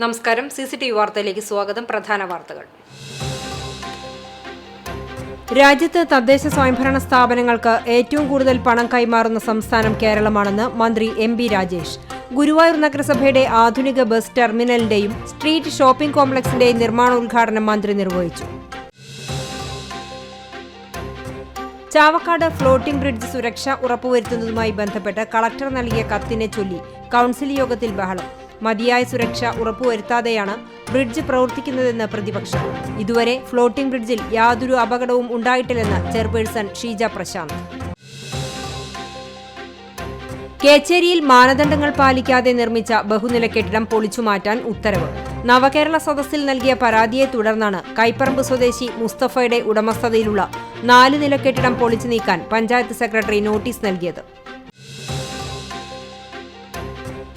നമസ്കാരം. CCTV വാർത്തയിലേക്ക് സ്വാഗതം. പ്രധാന വാർത്തകൾ. രാജ്യത്ത് തദ്ദേശ സ്വയംഭരണ സ്ഥാപനങ്ങൾക്ക് ഏറ്റവും കൂടുതൽ പണം കൈമാറുന്ന സംസ്ഥാനം കേരളമാണെന്ന് മന്ത്രി MP രാജേഷ്. ഗുരുവായൂർ നഗരസഭയുടെ ആധുനിക ബസ് ടെർമിനലിന്റെയും സ്ട്രീറ്റ് ഷോപ്പിംഗ് കോംപ്ലക്സിന്റെയും നിർമ്മാണോദ്ഘാടനം മന്ത്രി നിർവഹിച്ചു. ചാവക്കാട് ഫ്ലോട്ടിംഗ് ബ്രിഡ്ജ് സുരക്ഷ ഉറപ്പുവരുത്തുന്നതുമായി ബന്ധപ്പെട്ട് കളക്ടർ നൽകിയ കത്തിനെ ചൊല്ലി കൌൺസിൽ യോഗത്തിൽ ബഹളം. മതിയായ സുരക്ഷ ഉറപ്പുവരുത്താതെയാണ് ബ്രിഡ്ജ് പ്രവർത്തിക്കുന്നതെന്ന് പ്രതിപക്ഷം. ഇതുവരെ ഫ്ലോട്ടിംഗ് ബ്രിഡ്ജിൽ യാതൊരു അപകടവും ഉണ്ടായിട്ടില്ലെന്ന് ചെയർപേഴ്സൺ ഷീജ പ്രശാന്ത്. കേച്ചേരിയിൽ മാനദണ്ഡങ്ങൾ പാലിക്കാതെ നിർമ്മിച്ച ബഹുനില കെട്ടിടം പൊളിച്ചുമാറ്റാൻ ഉത്തരവ്. നവകേരള സദസ്സിൽ നൽകിയ പരാതിയെ തുടർന്നാണ് കൈപ്പറമ്പ് സ്വദേശി മുസ്തഫയുടെ ഉടമസ്ഥതയിലുള്ള 4 നില കെട്ടിടം പൊളിച്ചു നീക്കാൻ പഞ്ചായത്ത് സെക്രട്ടറി നോട്ടീസ് നൽകിയത്.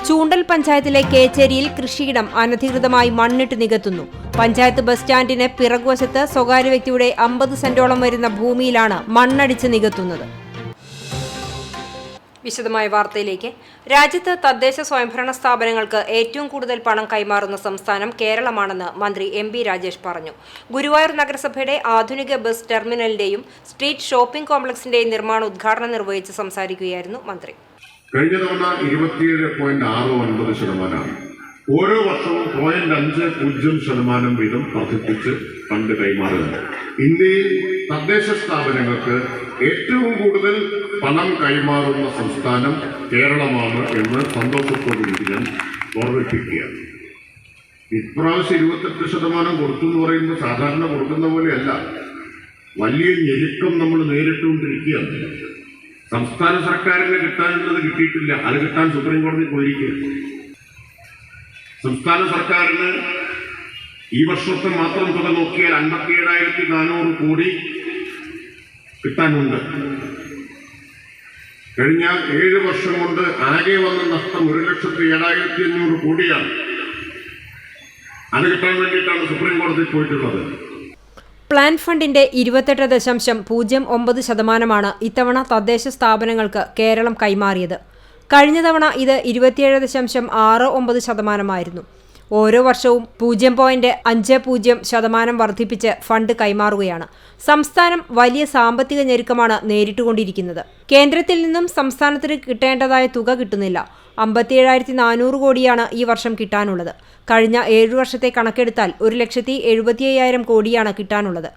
ചൂണ്ടൽ പഞ്ചായത്തിലെ കേച്ചേരിയിൽ കൃഷിയിടം അനധികൃതമായി മണ്ണിട്ട് നികത്തുന്നു. പഞ്ചായത്ത് ബസ് സ്റ്റാൻഡിന് പിറകുവശത്ത് സ്വകാര്യ വ്യക്തിയുടെ 50 സെന്റോളം വരുന്ന ഭൂമിയിലാണ് മണ്ണടിച്ച് നികത്തുന്നത്. വിശദമായ വാർത്തയിലേക്ക്. രാജ്യത്ത് തദ്ദേശ സ്വയംഭരണ സ്ഥാപനങ്ങൾക്ക് ഏറ്റവും കൂടുതൽ പണം കൈമാറുന്ന സംസ്ഥാനം കേരളമാണെന്ന് മന്ത്രി MP രാജേഷ് പറഞ്ഞു. ഗുരുവായൂർ നഗരസഭയുടെ ആധുനിക ബസ് ടെർമിനലിന്റെയും സ്ട്രീറ്റ് ഷോപ്പിംഗ് കോംപ്ലക്സിന്റെയും നിർമ്മാണ ഉദ്ഘാടനം നിർവഹിച്ച് സംസാരിക്കുകയായിരുന്നു മന്ത്രി. കഴിഞ്ഞ തവണ 27.69%. ഓരോ വർഷവും 0.50% വീതം വർദ്ധിപ്പിച്ച് ഫണ്ട് കൈമാറുന്നു. ഇന്ത്യയിൽ തദ്ദേശ സ്ഥാപനങ്ങൾക്ക് ഏറ്റവും കൂടുതൽ പണം കൈമാറുന്ന സംസ്ഥാനം കേരളമാണ് എന്ന് സന്തോഷത്തോടുകൂടി ഞാൻ ഓർമ്മിപ്പിക്കുകയാണ്. ഇപ്രാവശ്യം 28% കൊടുത്തു എന്ന് പറയുമ്പോൾ സാധാരണ കൊടുക്കുന്ന പോലെയല്ല. വലിയ ഞെരുക്കം നമ്മൾ നേരിട്ടുകൊണ്ടിരിക്കുകയാണ്. സംസ്ഥാന സർക്കാരിന് കിട്ടാനുള്ളത് കിട്ടിയിട്ടില്ല. അത് കിട്ടാൻ സുപ്രീം കോടതി പോയിരിക്കുക. സംസ്ഥാന സർക്കാരിന് ഈ വർഷത്തെ മാത്രം തുക നോക്കിയാൽ 57,400 കോടി കിട്ടാനുണ്ട്. കഴിഞ്ഞ 7 വർഷം കൊണ്ട് ആകെ വന്ന നഷ്ടം 1,07,500 കോടിയാണ്. അത് കിട്ടാൻ വേണ്ടിയിട്ടാണ് സുപ്രീം കോടതി പോയിട്ടുള്ളത്. പ്ലാൻ ഫണ്ടിന്റെ 28.09% ഇത്തവണ തദ്ദേശ സ്ഥാപനങ്ങൾക്ക് കേരളം കൈമാറിയത്. കഴിഞ്ഞ തവണ ഇത് 27.69% ഓരോ വർഷവും 0.50% വർദ്ധിപ്പിച്ച് ഫണ്ട് കൈമാറുകയാണ്. സംസ്ഥാനം വലിയ സാമ്പത്തിക ഞെരുക്കമാണ് നേരിട്ടുകൊണ്ടിരിക്കുന്നത്. കേന്ദ്രത്തിൽ നിന്നും സംസ്ഥാനത്തിന് കിട്ടേണ്ടതായ തുക കിട്ടുന്നില്ല. 57,400 കോടിയാണ് ഈ വർഷം കിട്ടാനുള്ളത്. കഴിഞ്ഞ 7 വർഷത്തെ കണക്കെടുത്താൽ 1,75,000 കോടിയാണ് കിട്ടാനുള്ളത്.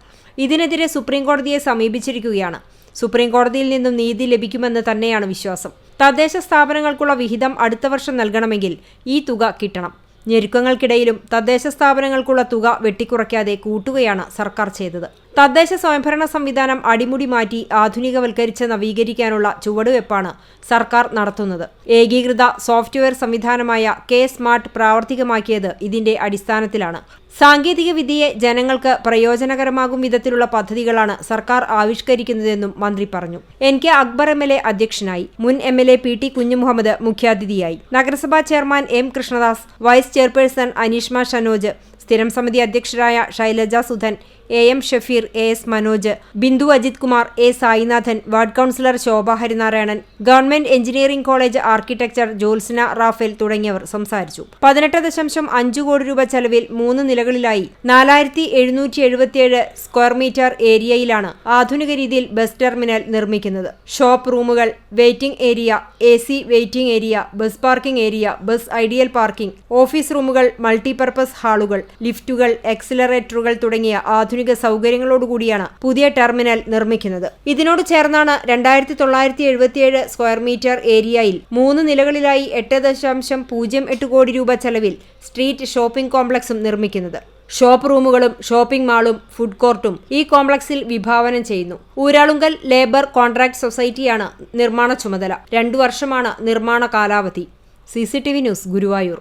ഇതിനെതിരെ സുപ്രീം കോടതിയെ സമീപിച്ചിരിക്കുകയാണ്. സുപ്രീം കോടതിയിൽ നിന്നും നീതി ലഭിക്കുമെന്ന് തന്നെയാണ് വിശ്വാസം. തദ്ദേശ സ്ഥാപനങ്ങൾക്കുള്ള വിഹിതം അടുത്ത വർഷം നൽകണമെങ്കിൽ ഈ തുക കിട്ടണം. ഞെരുക്കങ്ങൾക്കിടയിലും തദ്ദേശ സ്ഥാപനങ്ങൾക്കുള്ള തുക വെട്ടിക്കുറയ്ക്കാതെ കൂട്ടുകയാണ് സർക്കാർ ചെയ്തത്. തദ്ദേശ സ്വയംഭരണ സംവിധാനം അടിമുടി മാറ്റി ആധുനികവൽക്കരിച്ച് നവീകരിക്കാനുള്ള ചുവടുവെപ്പാണ് സർക്കാർ നടത്തുന്നത്. ഏകീകൃത സോഫ്റ്റ്വെയർ സംവിധാനമായ K-സ്മാർട്ട് പ്രാവർത്തികമാക്കിയത് ഇതിന്റെ അടിസ്ഥാനത്തിലാണ്. സാങ്കേതിക വിദ്യയെ ജനങ്ങൾക്ക് പ്രയോജനകരമാകും വിധത്തിലുള്ള പദ്ധതികളാണ് സർക്കാർ ആവിഷ്കരിക്കുന്നതെന്നും മന്ത്രി പറഞ്ഞു. NK അക്ബർ MLA അധ്യക്ഷനായി. മുൻ MLA PT കുഞ്ഞുമുഹമ്മദ് മുഖ്യാതിഥിയായി. നഗരസഭാ chairman M Krishnadas, vice chairperson Aneeshma Shanoj, സ്ഥിരം സമിതി അധ്യക്ഷരായ Shailaja Sudhan, AM Shafeer, AS Manoj, Bindu Ajith Kumar, A Sainathan, ward councillor Shobha Harinarayanan, government engineering college architecture Jyotsna Raphael തുടങ്ങിയവർ സംസാരിച്ചു. 18.5 കോടി രൂപ ചെലവിൽ 3 നിലകളിലായി 4,777 സ്ക്വയർ മീറ്റർ ഏരിയയിലാണ് ആധുനിക രീതിയിൽ ബസ് ടെർമിനൽ നിർമ്മിക്കുന്നത്. ഷോപ്പ് റൂമുകൾ, waiting area, AC waiting area, bus parking area, bus ideal parking, office റൂമുകൾ, മൾട്ടിപർപ്പസ് ഹാളുകൾ, ലിഫ്റ്റുകൾ, എക്സിലറേറ്ററുകൾ തുടങ്ങിയ ആധുനിക സൗകര്യങ്ങളോടുകൂടിയാണ് പുതിയ ടെർമിനൽ നിർമ്മിക്കുന്നത്. ഇതിനോട് ചേർന്നാണ് 2,977 സ്ക്വയർ മീറ്റർ ഏരിയയിൽ 3 നിലകളിലായി 8.08 കോടി രൂപ ചെലവിൽ സ്ട്രീറ്റ് ഷോപ്പിംഗ് കോംപ്ലക്സും നിർമ്മിക്കുന്നത്. ഷോപ്പ് റൂമുകളും ഷോപ്പിംഗ് മാളും ഫുഡ് കോർട്ടും ഈ കോംപ്ലക്സിൽ വിഭാവനം ചെയ്യുന്നു. ഊരാളുങ്കൽ ലേബർ കോൺട്രാക്ട് സൊസൈറ്റിയാണ് നിർമ്മാണ ചുമതല. 2 വർഷമാണ് നിർമ്മാണ കാലാവധി. CCTV news, Guruvayur.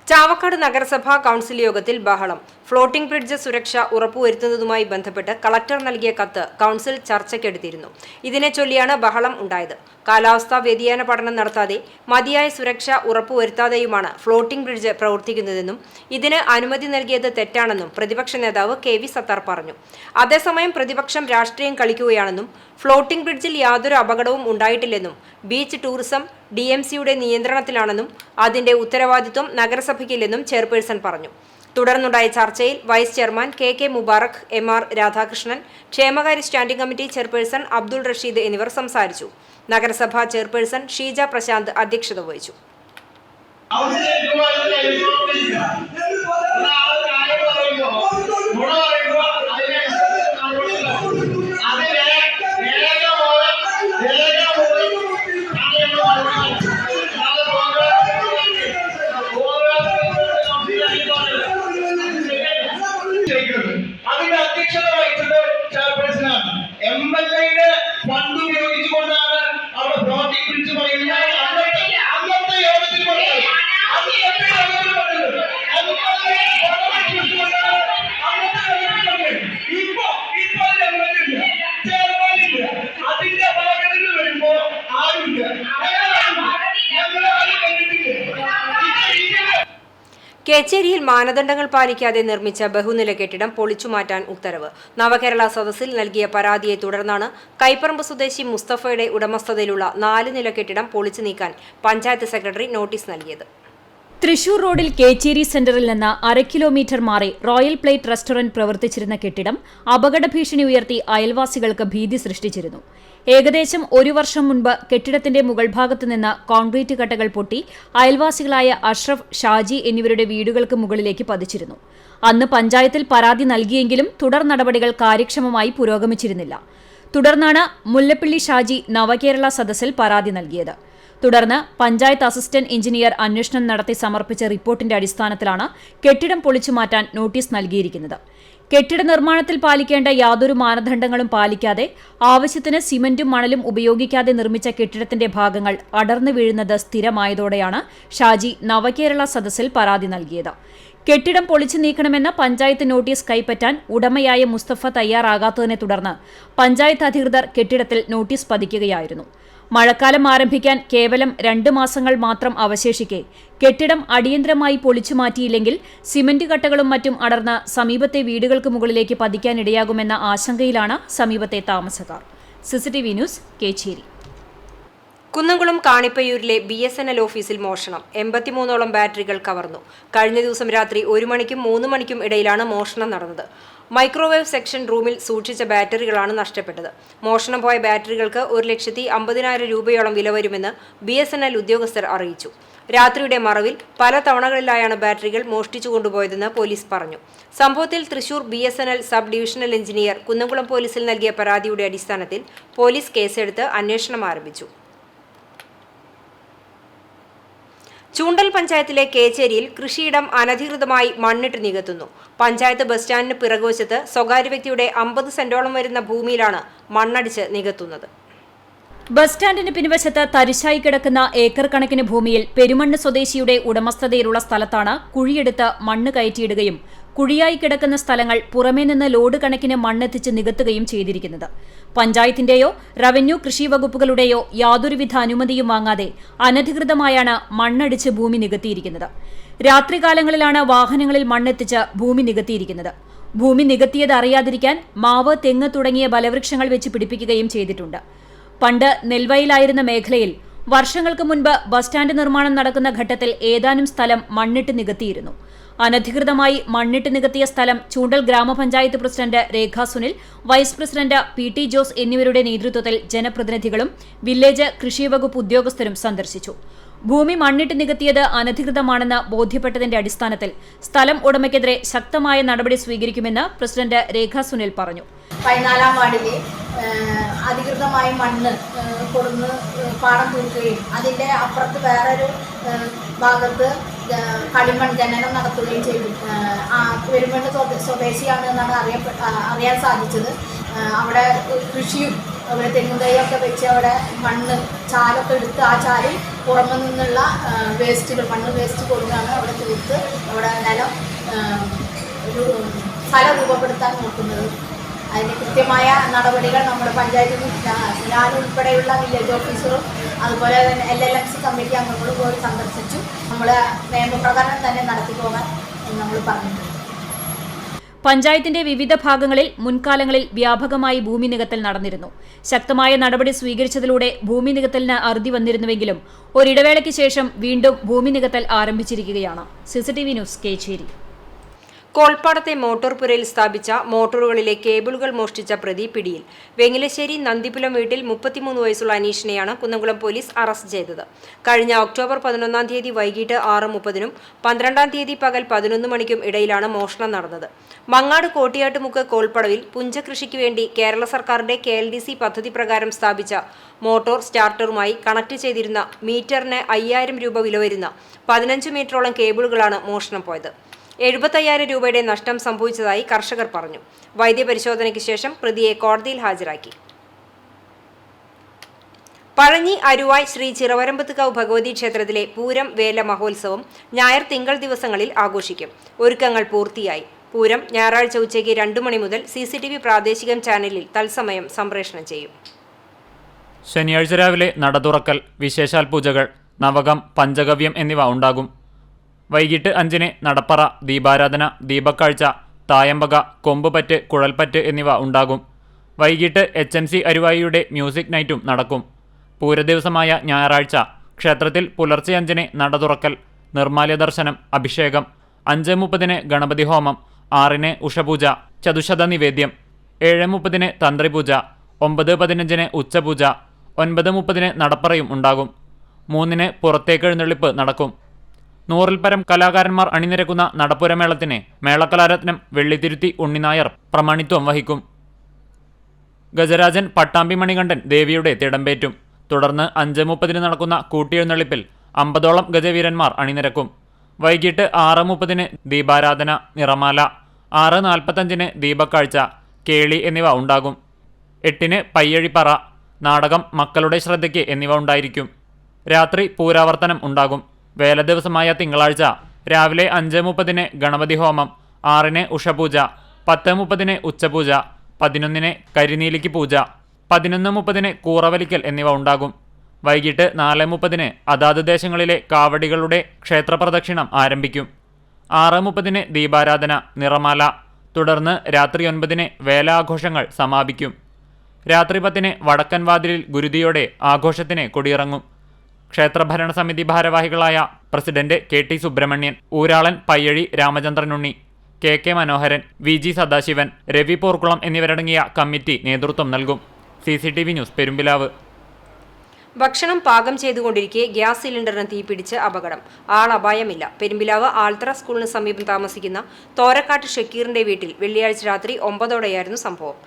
ചാവക്കാട് നഗരസഭാ കൌൺസിൽ യോഗത്തിൽ ബഹളം. ഫ്ലോട്ടിംഗ് ബ്രിഡ്ജ് സുരക്ഷ ഉറപ്പുവരുത്തുന്നതുമായി ബന്ധപ്പെട്ട് കളക്ടർ നൽകിയ കത്ത് കൗൺസിൽ ചർച്ചയ്ക്കെടുത്തിരുന്നു. ഇതിനെ ചൊല്ലിയാണ് ബഹളം ഉണ്ടായത്. കാലാവസ്ഥാ വ്യതിയാന പഠനം നടത്താതെ മതിയായ സുരക്ഷ ഉറപ്പുവരുത്താതെയുമാണ് ഫ്ലോട്ടിംഗ് ബ്രിഡ്ജ് പ്രവർത്തിക്കുന്നതെന്നും ഇതിന് അനുമതി നൽകിയത് തെറ്റാണെന്നും പ്രതിപക്ഷ നേതാവ് കെ വി സത്താർ പറഞ്ഞു. അതേസമയം പ്രതിപക്ഷം രാഷ്ട്രീയം കളിക്കുകയാണെന്നും ഫ്ലോട്ടിംഗ് ബ്രിഡ്ജിൽ യാതൊരു അപകടവും ഉണ്ടായിട്ടില്ലെന്നും ബീച്ച് ടൂറിസം DMCയുടെ നിയന്ത്രണത്തിലാണെന്നും അതിന്റെ ഉത്തരവാദിത്വം നഗരസഭയ്ക്കില്ലെന്നും ചെയർപേഴ്സൺ പറഞ്ഞു. തുടർന്നുണ്ടായ ചർച്ചയിൽ vice chairman K Mubarak, MR Radhakrishnan, ക്ഷേമകാര്യ standing committee chairperson Abdul Rasheed എന്നിവർ സംസാരിച്ചു. നഗരസഭാ ചെയർപേഴ്സൺ ഷീജ പ്രശാന്ത് അധ്യക്ഷത വഹിച്ചു. അതിന്റെ അധ്യക്ഷത വഹിച്ചത് ചെയർപേഴ്സണാണ്. MLA ഫണ്ട് ഉപയോഗിച്ചുകൊണ്ടാണ് അവിടെ ഫ്ലോട്ടിംഗ് ബ്രിഡ്ജ് പറയുന്നത്. അന്നത്തെ യോഗത്തിൽ പറഞ്ഞത് ഇപ്പൊ ചെയർമാനില്ല. അതിന്റെ അപകടങ്ങൾ വരുമ്പോ ആരുമില്ല. കേച്ചേരിയിൽ മാനദണ്ഡങ്ങൾ പാലിക്കാതെ നിർമ്മിച്ച ബഹുനില കെട്ടിടം പൊളിച്ചുമാറ്റാൻ ഉത്തരവ്. നവകേരള സദസ്സിൽ നൽകിയ പരാതിയെ തുടർന്നാണ് കൈപ്പറമ്പ് സ്വദേശി മുസ്തഫയുടെ ഉടമസ്ഥതയിലുള്ള 4 നില കെട്ടിടം പൊളിച്ചു നീക്കാൻ പഞ്ചായത്ത് സെക്രട്ടറി നോട്ടീസ് നൽകിയത്. തൃശൂർ റോഡിൽ കേച്ചേരി സെന്ററിൽ നിന്ന് 1/2 കിലോമീറ്റർ മാറി റോയൽ പ്ലേറ്റ് റെസ്റ്റോറന്റ് പ്രവർത്തിച്ചിരുന്ന കെട്ടിടം അപകട ഭീഷണി ഉയർത്തി അയൽവാസികൾക്ക് ഭീതി സൃഷ്ടിച്ചിരുന്നു. ഏകദേശം 1 വർഷം മുൻപ് കെട്ടിടത്തിന്റെ മുകൾ ഭാഗത്തു നിന്ന് കോൺക്രീറ്റ് കട്ടകൾ പൊട്ടി അയൽവാസികളായ അഷ്റഫ്, ഷാജി എന്നിവരുടെ വീടുകൾക്ക് മുകളിലേക്ക് പതിച്ചിരുന്നു. അന്ന് പഞ്ചായത്തിൽ പരാതി നൽകിയെങ്കിലും തുടർ നടപടികൾ കാര്യക്ഷമമായി പുരോഗമിച്ചിരുന്നില്ല. തുടർന്നാണ് മുല്ലപ്പള്ളി ഷാജി നവകേരള സദസ്സിൽ പരാതി നൽകിയത്. തുടർന്ന് പഞ്ചായത്ത് അസിസ്റ്റന്റ് എഞ്ചിനീയർ അന്വേഷണം നടത്തി സമർപ്പിച്ച റിപ്പോർട്ടിന്റെ അടിസ്ഥാനത്തിലാണ് കെട്ടിടം പൊളിച്ചുമാറ്റാൻ നോട്ടീസ് നൽകിയിരിക്കുന്നത്. കെട്ടിട നിർമ്മാണത്തിൽ പാലിക്കേണ്ട യാതൊരു മാനദണ്ഡങ്ങളും പാലിക്കാതെ ആവശ്യത്തിന് സിമന്റും മണലും ഉപയോഗിക്കാതെ നിർമ്മിച്ച കെട്ടിടത്തിന്റെ ഭാഗങ്ങൾ അടർന്നു വീഴുന്നത് സ്ഥിരമായതോടെയാണ് ഷാജി നവകേരള സദസ്സിൽ പരാതി നൽകിയത്. കെട്ടിടം പൊളിച്ചു നീക്കണമെന്ന പഞ്ചായത്ത് നോട്ടീസ് കൈപ്പറ്റാൻ ഉടമയായ മുസ്തഫ തയ്യാറാകാത്തതിനെ തുടർന്ന് പഞ്ചായത്ത് അധികൃതർ കെട്ടിടത്തിൽ നോട്ടീസ് പതിക്കുകയായിരുന്നു. മഴക്കാലം ആരംഭിക്കാൻ കേവലം 2 മാസങ്ങൾ മാത്രം അവശേഷിക്കെ കെട്ടിടം അടിയന്തരമായി പൊളിച്ചുമാറ്റിയില്ലെങ്കിൽ സിമന്റ് കട്ടകളും മറ്റും അടർന്ന് സമീപത്തെ വീടുകൾക്ക് മുകളിലേക്ക് പതിക്കാനിടയാകുമെന്ന ആശങ്കയിലാണ് സമീപത്തെ താമസക്കാർ. CCTV news, Kechery. കുന്നംകുളം കാണിപ്പയ്യൂരിലെ BSNL ഓഫീസിൽ മോഷണം. 83ഓളം ബാറ്ററികൾ കവർന്നു. കഴിഞ്ഞ ദിവസം രാത്രി 1 മണിക്കും 3 മണിക്കും ഇടയിലാണ് മോഷണം നടന്നത്. മൈക്രോവേവ് സെക്ഷൻ റൂമിൽ സൂക്ഷിച്ച ബാറ്ററികളാണ് നഷ്ടപ്പെട്ടത്. മോഷണം പോയ ബാറ്ററികൾക്ക് 1,50,000 രൂപയോളം വില വരുമെന്ന് BSNL ഉദ്യോഗസ്ഥർ അറിയിച്ചു. രാത്രിയുടെ മറവിൽ പല തവണകളിലായാണ് ബാറ്ററികൾ മോഷ്ടിച്ചു കൊണ്ടുപോയതെന്ന് പോലീസ് പറഞ്ഞു. സംഭവത്തിൽ Thrissur BSNL sub divisional engineer Kunnamkulam പോലീസിൽ നൽകിയ പരാതിയുടെ അടിസ്ഥാനത്തിൽ പോലീസ് കേസെടുത്ത് അന്വേഷണം ആരംഭിച്ചു. ചൂണ്ടൽ പഞ്ചായത്തിലെ കേച്ചേരിയിൽ കൃഷിയിടം അനധികൃതമായി മണ്ണിട്ട് നികത്തുന്നു. പഞ്ചായത്ത് ബസ് സ്റ്റാൻഡിന് പിറകുവശത്ത് സ്വകാര്യ വ്യക്തിയുടെ 50 സെന്റോളം വരുന്ന ഭൂമിയിലാണ് മണ്ണടിച്ച് നികത്തുന്നത്. ബസ് സ്റ്റാൻഡിന് പിൻവശത്ത് തരിശായി കിടക്കുന്ന ഏക്കർ കണക്കിന് ഭൂമിയിൽ പെരുമണ്ണ് സ്വദേശിയുടെ ഉടമസ്ഥതയിലുള്ള സ്ഥലത്താണ് കുഴിയെടുത്ത് മണ്ണ് കയറ്റിയിടുകയും കുഴിയായി കിടക്കുന്ന സ്ഥലങ്ങൾ പുറമേ നിന്ന് ലോഡ് കണക്കിന് മണ്ണെത്തിച്ച് നികത്തുകയും ചെയ്തിരിക്കുന്നത്. പഞ്ചായത്തിന്റെയോ റവന്യൂ കൃഷി വകുപ്പുകളുടെയോ യാതൊരുവിധ അനുമതിയും വാങ്ങാതെ അനധികൃതമായാണ് മണ്ണടിച്ച് ഭൂമി നികത്തിയിരിക്കുന്നത്. രാത്രികാലങ്ങളിലാണ് വാഹനങ്ങളിൽ മണ്ണെത്തിച്ച് ഭൂമി നികത്തിയിരിക്കുന്നത്. ഭൂമി നികത്തിയത് അറിയാതിരിക്കാൻ മാവ്, തെങ്ങ് തുടങ്ങിയ ബലവൃക്ഷങ്ങൾ വെച്ച് പിടിപ്പിക്കുകയും ചെയ്തിട്ടുണ്ട്. പണ്ട് നെൽവയലായിരുന്ന മേഖലയിൽ വർഷങ്ങൾക്ക് മുൻപ് ബസ് സ്റ്റാൻഡ് നിർമ്മാണം നടക്കുന്ന ഘട്ടത്തിൽ ഏതാനും സ്ഥലം മണ്ണിട്ട് നികത്തിയിരുന്നു. അനധികൃതമായി മണ്ണിട്ട് നികത്തിയ സ്ഥലം Choondal grama panchayat president Rekha Sunil, vice president PT Jose എന്നിവരുടെ നേതൃത്വത്തിൽ ജനപ്രതിനിധികളും വില്ലേജ് കൃഷി വകുപ്പ് ഉദ്യോഗസ്ഥരും സന്ദർശിച്ചു. ഭൂമി മണ്ണിട്ട് നികത്തിയത് അനധികൃതമാണെന്ന് ബോധ്യപ്പെട്ടതിന്റെ അടിസ്ഥാനത്തിൽ സ്ഥലം ഉടമയ്ക്കെതിരെ ശക്തമായ നടപടി സ്വീകരിക്കുമെന്ന് പ്രസിഡന്റ് രേഖ സുനിൽ പറഞ്ഞു. 14-ാം വാർഡിൽ അധികൃതമായി മണ്ണ് കൊടുന്ന് പാടം തീർക്കുകയും അതിൻ്റെ അപ്പുറത്ത് വേറൊരു ഭാഗത്ത് കളിമൺ ഖനനം നടത്തുകയും ചെയ്തു. പെരുമണ്ണ് സ്വദേശിയാണ് എന്നാണ് അറിയാൻ സാധിച്ചത്. അവിടെ കൃഷിയും അവിടെ തെങ്ങുതൈയൊക്കെ വെച്ച് അവിടെ മണ്ണ് ചാലൊക്കെ എടുത്ത് ആ ചാലിൽ പുറമെ നിന്നുള്ള വേസ്റ്റുകൾ, മണ്ണ് വേസ്റ്റ് കൊടുക്കാണ് അവിടെ തീർത്ത് അവിടെ നിലം ഒരു സ്ഥലം രൂപപ്പെടുത്താൻ നോക്കുന്നത്. അതിന് കൃത്യമായ നടപടികൾ നമ്മുടെ പഞ്ചായത്തിൽ ഞാൻ ഉൾപ്പെടെയുള്ള വില്ലേജ് ഓഫീസറും അതുപോലെ തന്നെ LLMC കമ്മിറ്റി അംഗങ്ങളും പോയി സന്ദർശിച്ചു. നമ്മൾ നിയമപ്രകാരം തന്നെ നടത്തിപ്പോകാൻ നമ്മൾ പറഞ്ഞിട്ടുണ്ട്. പഞ്ചായത്തിന്റെ വിവിധ ഭാഗങ്ങളിൽ മുൻകാലങ്ങളിൽ വ്യാപകമായി ഭൂമി നികത്തൽ നടന്നിരുന്നു. ശക്തമായ നടപടി സ്വീകരിച്ചതിലൂടെ ഭൂമി നികത്തലിന് അറുതി വന്നിരുന്നുവെങ്കിലും ഒരിടവേളയ്ക്ക് ശേഷം വീണ്ടും ഭൂമി നികത്തൽ ആരംഭിച്ചിരിക്കുകയാണ്. CCTV news, Kechery. കോൾപ്പാടത്തെ മോട്ടോർ പുരയിൽ സ്ഥാപിച്ച മോട്ടോറുകളിലെ കേബിളുകൾ മോഷ്ടിച്ച പ്രതി പിടിയിൽ. വെങ്ങിലശ്ശേരി നന്ദിപുലം വീട്ടിൽ 33 വയസ്സുള്ള അനീഷിനെയാണ് കുന്നംകുളം പോലീസ് അറസ്റ്റ് ചെയ്തത്. കഴിഞ്ഞ ഒക്ടോബർ 11 തീയതി വൈകിട്ട് 6:30-നും 12 തീയതി പകൽ 11 മണിക്കും ഇടയിലാണ് മോഷണം നടന്നത്. മങ്ങാട് കോട്ടിയാട്ടുമുക്ക് കോൾപ്പടവിൽ പുഞ്ചകൃഷിക്ക് വേണ്ടി കേരള സർക്കാരിന്റെ KLDC പദ്ധതി പ്രകാരം സ്ഥാപിച്ച മോട്ടോർ സ്റ്റാർട്ടറുമായി കണക്ട് ചെയ്തിരുന്ന മീറ്ററിന് 5000 രൂപ വില വരുന്ന 15 മീറ്ററോളം കേബിളുകളാണ് മോഷണം പോയത്. 75,000 രൂപയുടെ നഷ്ടം സംഭവിച്ചതായി കർഷകർ പറഞ്ഞു. വൈദ്യപരിശോധനയ്ക്ക് ശേഷം പ്രതിയെ കോടതിയിൽ ഹാജരാക്കി. പഴഞ്ഞി അരുവായ് ശ്രീ ചിറവരമ്പത്തുകാവ് ഭഗവതി ക്ഷേത്രത്തിലെ പൂരം വേല മഹോത്സവം ഞായർ തിങ്കൾ ദിവസങ്ങളിൽ ആഘോഷിക്കും. ഒരുക്കങ്ങൾ പൂർത്തിയായി. പൂരം ഞായറാഴ്ച ഉച്ചയ്ക്ക് 2 മണി മുതൽ CCTV പ്രാദേശികം ചാനലിൽ തത്സമയം സംപ്രേഷണം ചെയ്യും. ശനിയാഴ്ച രാവിലെ നട തുറക്കൽ, വിശേഷാൽ പൂജകൾ, നവകം, പഞ്ചഗവ്യം എന്നിവ ഉണ്ടാകും. വൈകിട്ട് 5-ന് നടപ്പറ, ദീപാരാധന, ദീപക്കാഴ്ച, തായമ്പക, കൊമ്പുപറ്റ്, കുഴൽപ്പറ്റ് എന്നിവ ഉണ്ടാകും. വൈകിട്ട് HNC അരുവായിയുടെ മ്യൂസിക് നൈറ്റും നടക്കും. പൂരദിവസമായ ഞായറാഴ്ച ക്ഷേത്രത്തിൽ പുലർച്ചെ 5-ന് നട തുറക്കൽ, നിർമ്മാല്യ ദർശനം, അഭിഷേകം, 5:30-ന് ഗണപതി ഹോമം, 6-ന് ഉഷപൂജ, ചതുശത നിവേദ്യം, 7:30-ന് തന്ത്രിപൂജ, 9:15-ന് ഉച്ചപൂജ, 9:30-ന് നടപ്പറയും ഉണ്ടാകും. 3-ന് പുറത്തേക്കെഴുന്നള്ളിപ്പ് നടക്കും. 100-ൽ പരം കലാകാരന്മാർ അണിനിരക്കുന്ന നടപ്പുരമേളത്തിന് മേളകലാരത്നം വെള്ളിത്തിരുത്തി ഉണ്ണിനായർ പ്രമാണിത്വം വഹിക്കും. ഗജരാജൻ പട്ടാമ്പി മണികണ്ഠൻ ദേവിയുടെ തിടമ്പേറ്റും. തുടർന്ന് 5:30-ന് നടക്കുന്ന കൂട്ടിയെഴുന്നള്ളിപ്പിൽ 50ഓളം ഗജവീരന്മാർ അണിനിരക്കും. വൈകിട്ട് 6:30-ന് ദീപാരാധന, നിറമാല, 6:45-ന് ദീപക്കാഴ്ച, കേളി എന്നിവ ഉണ്ടാകും. 8-ന് പയ്യഴിപ്പറ, നാടകം, മക്കളുടെ ശ്രദ്ധയ്ക്ക് എന്നിവ ഉണ്ടായിരിക്കും. രാത്രി പൂരാവർത്തനം ഉണ്ടാകും. വേല ദിവസമായ തിങ്കളാഴ്ച രാവിലെ 5:30-ന് ഗണപതി ഹോമം, 6-ന് ഉഷപൂജ, 10:30-ന് ഉച്ചപൂജ, 11-ന് കരിനീലിക്ക് പൂജ, 11:30-ന് കൂറവലിക്കൽ എന്നിവ ഉണ്ടാകും. വൈകിട്ട് 4:30-ന് അതാത് ദേശങ്ങളിലെ കാവടികളുടെ ക്ഷേത്രപ്രദക്ഷിണം ആരംഭിക്കും. 6:30-ന് ദീപാരാധന, നിറമാല, തുടർന്ന് രാത്രി 9-ന് വേലാഘോഷങ്ങൾ സമാപിക്കും. രാത്രി 10-ന് വടക്കൻ വാതിലിൽ ഗുരുതിയോടെ ആഘോഷത്തിന് കൊടിയിറങ്ങും. ക്ഷേത്രഭരണ സമിതി ഭാരവാഹികളായ പ്രസിഡന്റ് KT സുബ്രഹ്മണ്യൻ, ഊരാളൻ പയ്യഴി രാമചന്ദ്രനുണ്ണി, KK മനോഹരൻ, VG സദാശിവൻ, രവി പോർക്കുളം എന്നിവരടങ്ങിയ കമ്മിറ്റി നേതൃത്വം നൽകും. CCTV news, Perumpilavu. ഭക്ഷണം പാകം ചെയ്തുകൊണ്ടിരിക്കെ ഗ്യാസ് സിലിണ്ടറിന് തീപിടിച്ച് അപകടം. ആളപായമില്ല. പെരുമ്പിലാവ് ആൾത്തറ സ്കൂളിന് സമീപം താമസിക്കുന്ന തോരക്കാട്ട് ഷക്കീറിന്റെ വീട്ടിൽ വെള്ളിയാഴ്ച രാത്രി 9:00-ഓടെയായിരുന്നു സംഭവം.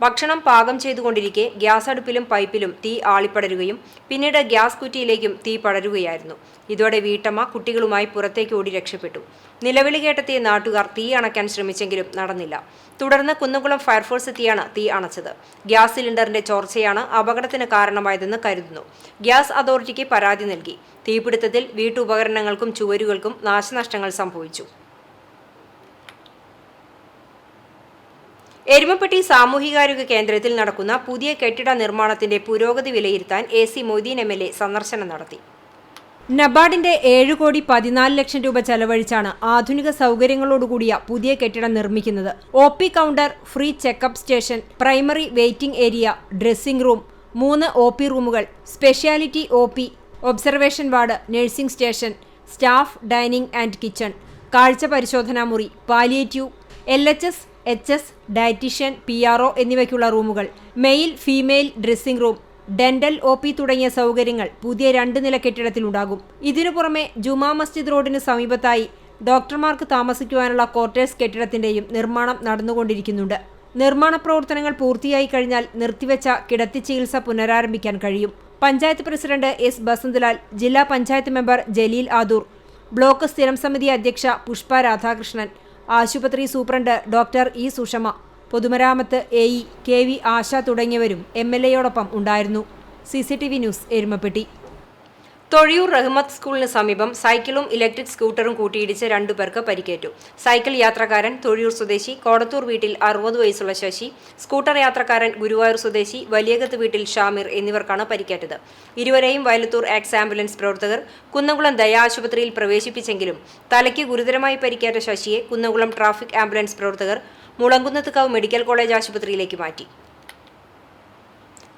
ഭക്ഷണം പാകം ചെയ്തുകൊണ്ടിരിക്കെ ഗ്യാസ് അടുപ്പിലും പൈപ്പിലും തീ ആളിപ്പടരുകയും പിന്നീട് ഗ്യാസ് കുറ്റിയിലേക്കും തീ പടരുകയായിരുന്നു. ഇതോടെ വീട്ടമ്മ കുട്ടികളുമായി പുറത്തേക്ക് ഓടി രക്ഷപ്പെട്ടു. നിലവിളി കേട്ടെത്തിയ നാട്ടുകാർ തീ അണയ്ക്കാൻ ശ്രമിച്ചെങ്കിലും നടന്നില്ല. തുടർന്ന് കുന്നംകുളം ഫയർഫോഴ്സ് എത്തിയാണ് തീ അണച്ചത്. ഗ്യാസ് സിലിണ്ടറിന്റെ ചോർച്ചയാണ് അപകടത്തിന് കാരണമായതെന്ന് കരുതുന്നു. ഗ്യാസ് അതോറിറ്റിക്ക് പരാതി നൽകി. തീപിടുത്തത്തിൽ വീട്ടുപകരണങ്ങൾക്കും ചുവരുകൾക്കും നാശനഷ്ടങ്ങൾ സംഭവിച്ചു. എരുമപ്പെട്ടി സാമൂഹികാരോഗ്യ കേന്ദ്രത്തിൽ നടക്കുന്ന പുതിയ കെട്ടിട നിർമ്മാണത്തിന്റെ പുരോഗതി വിലയിരുത്താൻ AC മൊയ്തീൻ MLA സന്ദർശനം നടത്തി. നബാർഡിന്റെ 7,14 ലക്ഷം രൂപ ചെലവഴിച്ചാണ് ആധുനിക സൗകര്യങ്ങളോടുകൂടിയ പുതിയ കെട്ടിടം നിർമ്മിക്കുന്നത്. OP counter, free checkup station, primary waiting area, dressing room, 3 OP റൂമുകൾ, speciality OP, observation ward, nursing station, staff dining and kitchen, കാഴ്ച പരിശോധനാ മുറി, palliative, LHS, HS, dietitian, PRO എന്നിവയ്ക്കുള്ള റൂമുകൾ, male female dressing room, dental OP തുടങ്ങിയ സൗകര്യങ്ങൾ പുതിയ 2 നില കെട്ടിടത്തിലുണ്ടാകും. ഇതിനു പുറമെ ജുമാ മസ്ജിദ് റോഡിന് സമീപത്തായി ഡോക്ടർമാർക്ക് താമസിക്കുവാനുള്ള ക്വാർട്ടേഴ്സ് കെട്ടിടത്തിന്റെയും നിർമ്മാണം നടന്നുകൊണ്ടിരിക്കുന്നുണ്ട്. നിർമ്മാണ പ്രവർത്തനങ്ങൾ പൂർത്തിയായി കഴിഞ്ഞാൽ നിർത്തിവെച്ച കിടത്തി ചികിത്സ പുനരാരംഭിക്കാൻ കഴിയും. പഞ്ചായത്ത് പ്രസിഡന്റ് S ബസന്തലാൽ, ജില്ലാ പഞ്ചായത്ത് മെമ്പർ ജലീൽ ആദൂർ, ബ്ലോക്ക് സ്ഥിരം സമിതി അധ്യക്ഷ പുഷ്പ രാധാകൃഷ്ണൻ, ആശുപത്രി സൂപ്രണ്ട് ഡോക്ടർ E സുഷമ, പൊതുമരാമത്ത് AE KV ആശ തുടങ്ങിയവരും MLAയോടൊപ്പം ഉണ്ടായിരുന്നു. CCTV news, Erumapetty. തൊഴിയൂർ റഹ്മത്ത് സ്കൂളിന് സമീപം സൈക്കിളും ഇലക്ട്രിക് സ്കൂട്ടറും കൂട്ടിയിടിച്ച് 2 പേർക്ക് പരിക്കേറ്റു. സൈക്കിൾ യാത്രക്കാരൻ തൊഴിയൂർ സ്വദേശി കോടത്തൂർ വീട്ടിൽ 60 വയസ്സുള്ള ശശി, സ്കൂട്ടർ യാത്രക്കാരൻ ഗുരുവായൂർ സ്വദേശി വലിയകത്ത് വീട്ടിൽ ഷാമിർ എന്നിവർക്കാണ് പരിക്കേറ്റത്. ഇരുവരെയും വയലത്തൂർ ആക്സ് ആംബുലൻസ് പ്രവർത്തകർ കുന്നംകുളം ദയാ ആശുപത്രിയിൽ പ്രവേശിപ്പിച്ചെങ്കിലും തലയ്ക്ക് ഗുരുതരമായി പരിക്കേറ്റ ശശിയെ കുന്നംകുളം ട്രാഫിക് ആംബുലൻസ് പ്രവർത്തകർ മുളങ്കുന്നത്ത്കാവ് മെഡിക്കൽ കോളേജ് ആശുപത്രിയിലേക്ക് മാറ്റി.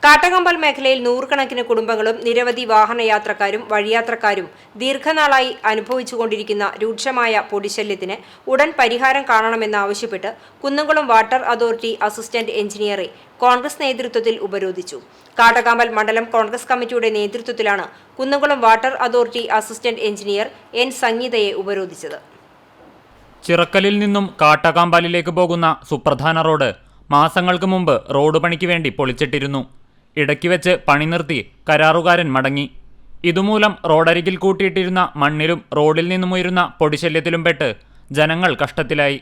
കാട്ടകമ്പൽ മേഖലയിൽ നൂറുകണക്കിന് കുടുംബങ്ങളും നിരവധി വാഹനയാത്രക്കാരും വഴിയാത്രക്കാരും ദീർഘനാളായി അനുഭവിച്ചുകൊണ്ടിരിക്കുന്ന രൂക്ഷമായ പൊടിശല്യത്തിന് ഉടൻ പരിഹാരം കാണണമെന്നാവശ്യപ്പെട്ട് കുന്നംകുളം വാട്ടർ അതോറിറ്റി അസിസ്റ്റന്റ് എഞ്ചിനീയറെ കോൺഗ്രസ് നേതൃത്വത്തിൽ ഉപരോധിച്ചു. കാട്ടകമ്പൽ മണ്ഡലം കോൺഗ്രസ് കമ്മിറ്റിയുടെ നേതൃത്വത്തിലാണ് Kunnamkulam water authority assistant engineer N സംഗീതയെ ഉപരോധിച്ചത്. ചിറക്കലിൽ നിന്നും കാട്ടകാമ്പാലിലേക്ക് പോകുന്ന സുപ്രധാന റോഡ് മാസങ്ങൾക്ക് മുമ്പ് റോഡ് പണിക്ക് വേണ്ടി പൊളിച്ചിട്ടിരുന്നു. ഇടയ്ക്ക് വെച്ച് പണി നിർത്തി കരാറുകാരൻ മടങ്ങി. ഇതുമൂലം റോഡരികിൽ കൂട്ടിയിട്ടിരുന്ന മണ്ണിലും റോഡിൽ നിന്നുമുയരുന്ന പൊടിശല്യത്തിലും പെട്ട് ജനങ്ങൾ കഷ്ടത്തിലായി.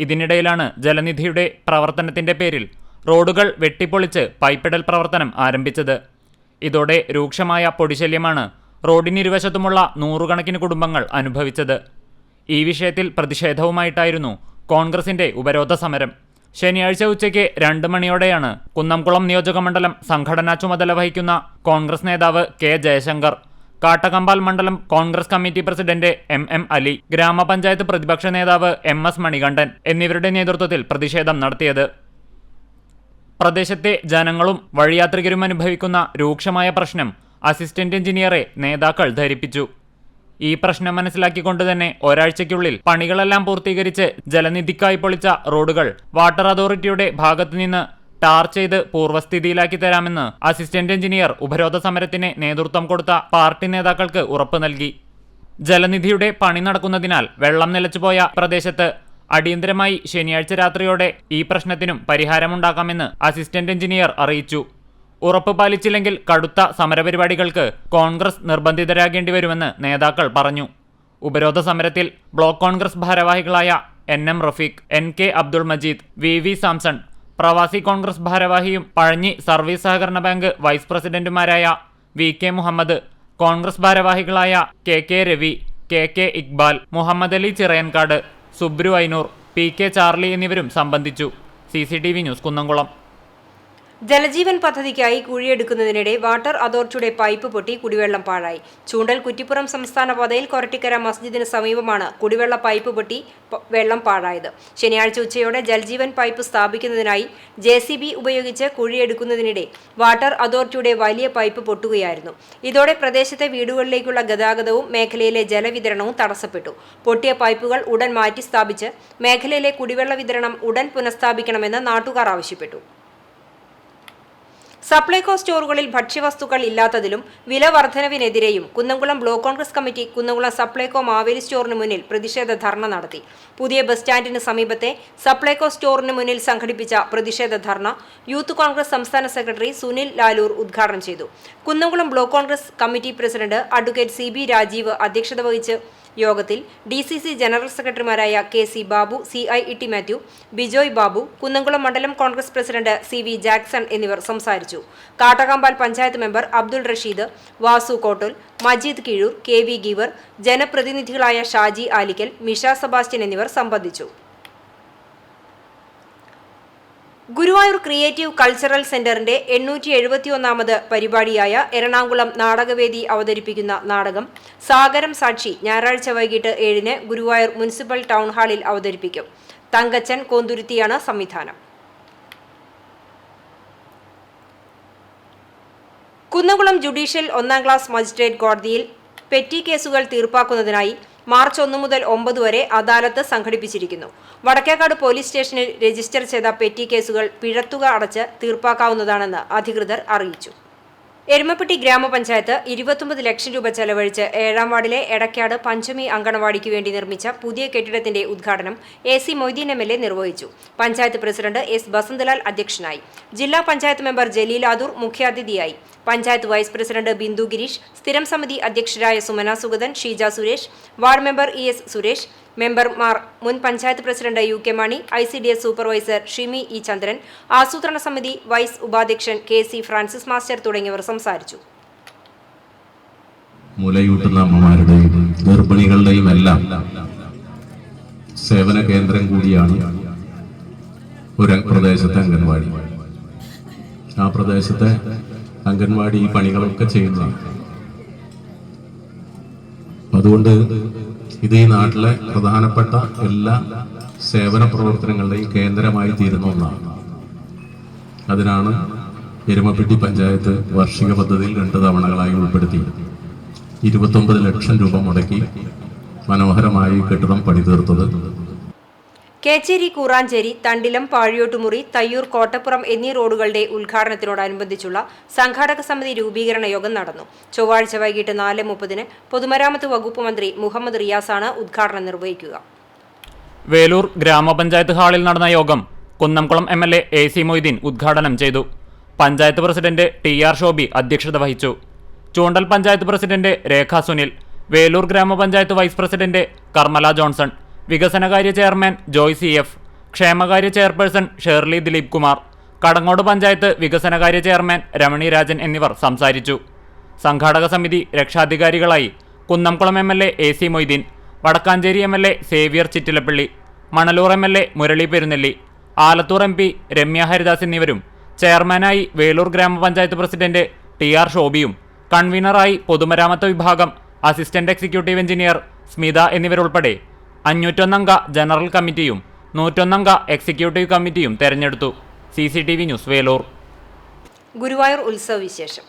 ഇതിനിടയിലാണ് ജലനിധിയുടെ പ്രവർത്തനത്തിന്റെ പേരിൽ റോഡുകൾ വെട്ടിപ്പൊളിച്ച് പൈപ്പിടൽ പ്രവർത്തനം ആരംഭിച്ചത്. ഇതോടെ രൂക്ഷമായ പൊടിശല്യമാണ് റോഡിനിരുവശത്തുമുള്ള നൂറുകണക്കിന് കുടുംബങ്ങൾ അനുഭവിച്ചത്. ഈ വിഷയത്തിൽ പ്രതിഷേധവുമായിട്ടായിരുന്നു കോൺഗ്രസിന്റെ ഉപരോധ സമരം. ശനിയാഴ്ച ഉച്ചയ്ക്ക് 2 മണിയോടെയാണ് കുന്നംകുളം നിയോജകമണ്ഡലം സംഘടനാ ചുമതല വഹിക്കുന്ന കോൺഗ്രസ് നേതാവ് കെ ജയശങ്കർ, കാട്ടകമ്പാൽ മണ്ഡലം Congress committee president M Ali, ഗ്രാമപഞ്ചായത്ത് പ്രതിപക്ഷ നേതാവ് MS മണികണ്ഠൻ എന്നിവരുടെ നേതൃത്വത്തിൽ പ്രതിഷേധം നടത്തിയത്. പ്രദേശത്തെ ജനങ്ങളും വഴിയാത്രികരും അനുഭവിക്കുന്ന രൂക്ഷമായ പ്രശ്നം അസിസ്റ്റന്റ് എഞ്ചിനീയറെ നേതാക്കൾ ധരിപ്പിച്ചു. ഈ പ്രശ്നം മനസ്സിലാക്കിക്കൊണ്ട് തന്നെ ഒരാഴ്ചയ്ക്കുള്ളിൽ പണികളെല്ലാം പൂർത്തീകരിച്ച് ജലനിധിക്കായി പൊളിച്ച റോഡുകൾ വാട്ടർ അതോറിറ്റിയുടെ ഭാഗത്തുനിന്ന് ടാർ ചെയ്ത് പൂർവ്വസ്ഥിതിയിലാക്കി തരാമെന്ന് അസിസ്റ്റന്റ് എഞ്ചിനീയർ ഉപരോധ സമരത്തിന് നേതൃത്വം കൊടുത്ത പാർട്ടി നേതാക്കൾക്ക് ഉറപ്പ് നൽകി. ജലനിധിയുടെ പണി നടക്കുന്നതിനാൽ വെള്ളം നിലച്ചുപോയ പ്രദേശത്ത് അടിയന്തരമായി ശനിയാഴ്ച രാത്രിയോടെ ഈ പ്രശ്നത്തിനും പരിഹാരമുണ്ടാക്കാമെന്ന് അസിസ്റ്റന്റ് എഞ്ചിനീയർ അറിയിച്ചു. ഉറപ്പ് പാലിച്ചില്ലെങ്കിൽ കടുത്ത സമരപരിപാടികൾക്ക് കോൺഗ്രസ് നിർബന്ധിതരാകേണ്ടി വരുമെന്ന് നേതാക്കൾ പറഞ്ഞു. ഉപരോധ സമരത്തിൽ ബ്ലോക്ക് കോൺഗ്രസ് ഭാരവാഹികളായ NM Rafeeq, NK Abdul Majeed, VV Samson, പ്രവാസി കോൺഗ്രസ് ഭാരവാഹിയും പഴഞ്ഞി സർവീസ് സഹകരണ ബാങ്ക് വൈസ് പ്രസിഡന്റുമാരായ VK മുഹമ്മദ്, കോൺഗ്രസ് ഭാരവാഹികളായ KK Ravi, KK Iqbal, Muhammad Ali Chirayankad, Subru Ainoor, PK Charlie എന്നിവരും സംബന്ധിച്ചു. CCTV news Kunnamkulam. ജലജീവൻ പദ്ധതിക്കായി കുഴിയെടുക്കുന്നതിനിടെ വാട്ടർ അതോറിറ്റിയുടെ പൈപ്പ് പൊട്ടി കുടിവെള്ളം പാഴായി. ചൂണ്ടൽ കുറ്റിപ്പുറം സംസ്ഥാന പാതയിൽ കൊരട്ടിക്കര മസ്ജിദിന് സമീപമാണ് കുടിവെള്ള പൈപ്പ് പൊട്ടി വെള്ളം പാഴായത്. ശനിയാഴ്ച ഉച്ചയോടെ ജലജീവൻ പൈപ്പ് സ്ഥാപിക്കുന്നതിനായി JCB ഉപയോഗിച്ച് കുഴിയെടുക്കുന്നതിനിടെ വാട്ടർ അതോറിറ്റിയുടെ വലിയ പൈപ്പ് പൊട്ടുകയായിരുന്നു. ഇതോടെ പ്രദേശത്തെ വീടുകളിലേക്കുള്ള ഗതാഗതവും മേഖലയിലെ ജലവിതരണവും തടസ്സപ്പെട്ടു. പൊട്ടിയ പൈപ്പുകൾ ഉടൻ മാറ്റി സ്ഥാപിച്ച് മേഖലയിലെ കുടിവെള്ള വിതരണം ഉടൻ പുനഃസ്ഥാപിക്കണമെന്ന് നാട്ടുകാർ ആവശ്യപ്പെട്ടു. സപ്ലൈകോ സ്റ്റോറുകളിൽ ഭക്ഷ്യവസ്തുക്കൾ ഇല്ലാത്തതിലും വില വർധനവിനെതിരെയും കുന്നംകുളം ബ്ലോക്ക് കോൺഗ്രസ് കമ്മിറ്റി കുന്നംകുളം സപ്ലൈകോ മാവേലി സ്റ്റോറിന് മുന്നിൽ പ്രതിഷേധ ധർണ നടത്തി. പുതിയ ബസ് സ്റ്റാൻഡിന് സമീപത്തെ സപ്ലൈകോ സ്റ്റോറിന് മുന്നിൽ സംഘടിപ്പിച്ച പ്രതിഷേധ ധർണ യൂത്ത് കോൺഗ്രസ് സംസ്ഥാന സെക്രട്ടറി സുനിൽ ലാലൂർ ഉദ്ഘാടനം ചെയ്തു. Kunnamkulam block Congress committee president advocate CB Rajeev അധ്യക്ഷത വഹിച്ച് യോഗത്തിൽ DCC ജനറൽ സെക്രട്ടറിമാരായ KC ബാബു, CI ഇട്ടി മാത്യു, ബിജോയ് ബാബു, കുന്നംകുളം മണ്ഡലം കോൺഗ്രസ് പ്രസിഡന്റ് CV ജാക്സൺ എന്നിവർ സംസാരിച്ചു. കാട്ടകമ്പാൽ പഞ്ചായത്ത് മെമ്പർ അബ്ദുൾ റഷീദ്, വാസു കോട്ടൂൽ, മജീദ് കിഴൂർ, KV ഗീവർ, ജനപ്രതിനിധികളായ ഷാജി ആലിക്കൽ, മിഷ സെബാസ്റ്റ്യൻ എന്നിവർ സംബന്ധിച്ചു. ഗുരുവായൂർ ക്രിയേറ്റീവ് കൾച്ചറൽ സെന്ററിന്റെ 871ാമത് പരിപാടിയായ എറണാകുളം നാടകവേദി അവതരിപ്പിക്കുന്ന നാടകം സാഗരം സാക്ഷി ഞായറാഴ്ച വൈകിട്ട് 7-ന് ഗുരുവായൂർ മുനിസിപ്പൽ ടൗൺ ഹാളിൽ അവതരിപ്പിക്കും. തങ്കച്ചൻ കോന്തുരുത്തിയാണ് സംവിധാനം. കുന്നംകുളം ജുഡീഷ്യൽ 1ാം ക്ലാസ് മജിസ്ട്രേറ്റ് കോടതിയിൽ പെറ്റി കേസുകൾ തീർപ്പാക്കുന്നതിനായി മാർച്ച് 1 മുതൽ 9 വരെ അദാലത്ത് സംഘടിപ്പിച്ചിരിക്കുന്നു. വടക്കേക്കാട് പോലീസ് സ്റ്റേഷനിൽ രജിസ്റ്റർ ചെയ്ത പെറ്റി കേസുകൾ പിഴത്തുക അടച്ച് തീർപ്പാക്കാവുന്നതാണെന്ന് അധികൃതർ അറിയിച്ചു. എരുമപ്പെട്ടി ഗ്രാമപഞ്ചായത്ത് 29 ലക്ഷം രൂപ ചെലവഴിച്ച് 7ാം വാർഡിലെ എടക്കാട് പഞ്ചമി അങ്കണവാടിക്ക് വേണ്ടി നിർമ്മിച്ച പുതിയ കെട്ടിടത്തിന്റെ ഉദ്ഘാടനം AC മൊയ്തീൻ MLA നിർവഹിച്ചു. പഞ്ചായത്ത് പ്രസിഡന്റ് S ബസന്തലാൽ അധ്യക്ഷനായി. ജില്ലാ പഞ്ചായത്ത് മെമ്പർ ജലീൽ ആദൂർ മുഖ്യാതിഥിയായി. പഞ്ചായത്ത് വൈസ് പ്രസിഡന്റ് ബിന്ദു ഗിരീഷ്, സ്ഥിരം സമിതി അധ്യക്ഷരായ Sumana Sugathan, Sheeja Suresh, ward member ES Suresh, മെമ്പർമാർ മുൻ panchayat president UK Mani, ICDS supervisor Shimi E Chandran, ആസൂത്രണ സമിതി വൈസ് ഉപാധ്യക്ഷൻ KC ഫ്രാൻസിസ് മാസ്റ്റർ തുടങ്ങിയവർ സംസാരിച്ചു. മുലയൂട്ടുന്ന അമ്മമാരുടെയും ഗർഭിണികളുടെയും എല്ലാം സേവന കേന്ദ്രം കൂടിയാണ് ഒരു പ്രദേശത്തെ അംഗൻവാടി. ആ പ്രദേശത്തെ അംഗൻവാടി ഈ പണികളൊക്കെ ചെയ്യുന്നതാണ്. അതുകൊണ്ട് ഇത് ഈ നാട്ടിലെ പ്രധാനപ്പെട്ട എല്ലാ സേവന പ്രവർത്തനങ്ങളുടെയും കേന്ദ്രമായി തീരുന്ന ഒന്നാണ്. അതിനാണ് എരുമപ്പെട്ടി പഞ്ചായത്ത് വാർഷിക പദ്ധതിയിൽ 2 തവണകളായി ഉൾപ്പെടുത്തി 29 ലക്ഷം രൂപ മുടക്കി മനോഹരമായി കെട്ടിടം പണിതീർത്തത്. കേച്ചേരി, കൂറാഞ്ചേരി, തണ്ടിലം, പാഴിയോട്ടുമുറി, തയ്യൂർ, കോട്ടപ്പുറം എന്നീ റോഡുകളുടെ ഉദ്ഘാടനത്തിനോടനുബന്ധിച്ചുള്ള സംഘാടക സമിതി രൂപീകരണ യോഗം നടന്നു. ചൊവ്വാഴ്ച വൈകിട്ട് 4:30 പൊതുമരാമത്ത് വകുപ്പ് മന്ത്രി മുഹമ്മദ് റിയാസാണ് ഉദ്ഘാടനം നിർവഹിക്കുക. വേലൂർ ഗ്രാമപഞ്ചായത്ത് ഹാളിൽ നടന്ന യോഗം കുന്നംകുളം MLA AC മൊയ്തീൻ ഉദ്ഘാടനം ചെയ്തു. പഞ്ചായത്ത് പ്രസിഡന്റ് TR ഷോബി അധ്യക്ഷത വഹിച്ചു. Choondal panchayat president Rekha Sunil, Velur grama panchayat vice president Karmala Johnson, വികസനകാര്യ ചെയർമാൻ ജോയ് CF, ക്ഷേമകാര്യ ചെയർപേഴ്സൺ ഷേർലി ദിലീപ് കുമാർ, കടങ്ങോട് പഞ്ചായത്ത് വികസനകാര്യ ചെയർമാൻ രമണി രാജൻ എന്നിവർ സംസാരിച്ചു. സംഘാടക സമിതി രക്ഷാധികാരികളായി Kunnamkulam MLA AC Moideen, Vadakkanchery MLA Xavier Chittilappilly, Manalur MLA Murali Perunnelly, Alathur MP Ramya Haridas എന്നിവരും, ചെയർമാനായി വേലൂർ ഗ്രാമപഞ്ചായത്ത് പ്രസിഡന്റ് TR ഷോബിയും, കൺവീനറായി പൊതുമരാമത്ത് വിഭാഗം അസിസ്റ്റന്റ് എക്സിക്യൂട്ടീവ് എഞ്ചിനീയർ സ്മിത എന്നിവരുൾപ്പെടെ 501 അംഗ ജനറൽ കമ്മിറ്റിയും 101 അംഗ എക്സിക്യൂട്ടീവ് കമ്മിറ്റിയും തെരഞ്ഞെടുത്തു. CCTV news, Velur. ഗുരുവായൂർ ഉത്സവ വിശേഷം.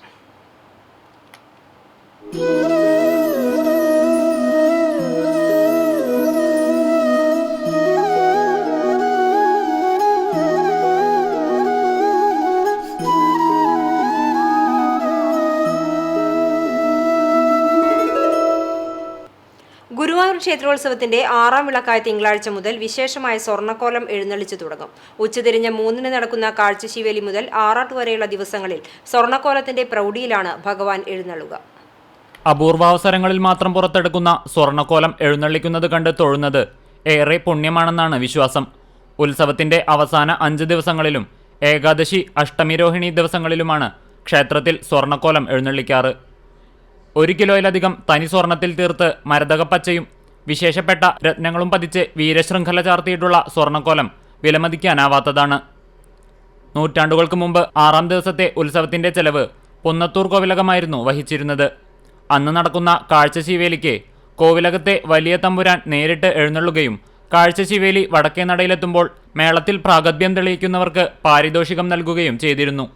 ഗുരുവായൂർ ക്ഷേത്രോത്സവത്തിന്റെ 6ാം വിളക്കായ തിങ്കളാഴ്ച മുതൽ വിശേഷമായ സ്വർണ്ണക്കോലം എഴുന്നള്ളിച്ചു തുടങ്ങും. ഉച്ചതിരിഞ്ഞ് 3-ന് നടക്കുന്ന കാഴ്ചശീവേലി മുതൽ ആറാട്ട് വരെയുള്ള ദിവസങ്ങളിൽ സ്വർണ്ണക്കോലത്തിന്റെ പ്രൗഢിയിലാണ് ഭഗവാൻ എഴുന്നള്ളുക. അപൂർവാവസരങ്ങളിൽ മാത്രം പുറത്തെടുക്കുന്ന സ്വർണ്ണക്കോലം എഴുന്നള്ളിക്കുന്നത് കണ്ട് തൊഴുന്നത് ഏറെ പുണ്യമാണെന്നാണ് വിശ്വാസം. ഉത്സവത്തിന്റെ അവസാന 5 ദിവസങ്ങളിലും ഏകാദശി, അഷ്ടമി, രോഹിണി ദിവസങ്ങളിലുമാണ് ക്ഷേത്രത്തിൽ സ്വർണ്ണക്കോലം എഴുന്നള്ളിക്കാറ്. 1 കിലോയിലധികം തനി സ്വർണത്തിൽ തീർത്ത് മരതകപ്പച്ചയും വിശേഷപ്പെട്ട രത്നങ്ങളും പതിച്ച് വീരശൃംഖല ചാർത്തിയിട്ടുള്ള സ്വർണ്ണക്കോലം വിലമതിക്കാനാവാത്തതാണ്. നൂറ്റാണ്ടുകൾക്ക് മുമ്പ് 6ാം ദിവസത്തെ ഉത്സവത്തിന്റെ ചെലവ് പുന്നത്തൂർ കോവിലകമായിരുന്നു വഹിച്ചിരുന്നത്. അന്ന് നടക്കുന്ന കാഴ്ചശീവേലിക്ക് കോവിലകത്തെ വലിയ തമ്പുരാൻ നേരിട്ട് എഴുന്നള്ളുകയും കാഴ്ചശീവേലി വടക്കേ നടയിലെത്തുമ്പോൾ മേളത്തിൽ പ്രാഗത്ഭ്യം തെളിയിക്കുന്നവർക്ക് പാരിതോഷികം നൽകുകയും ചെയ്തിരുന്നു.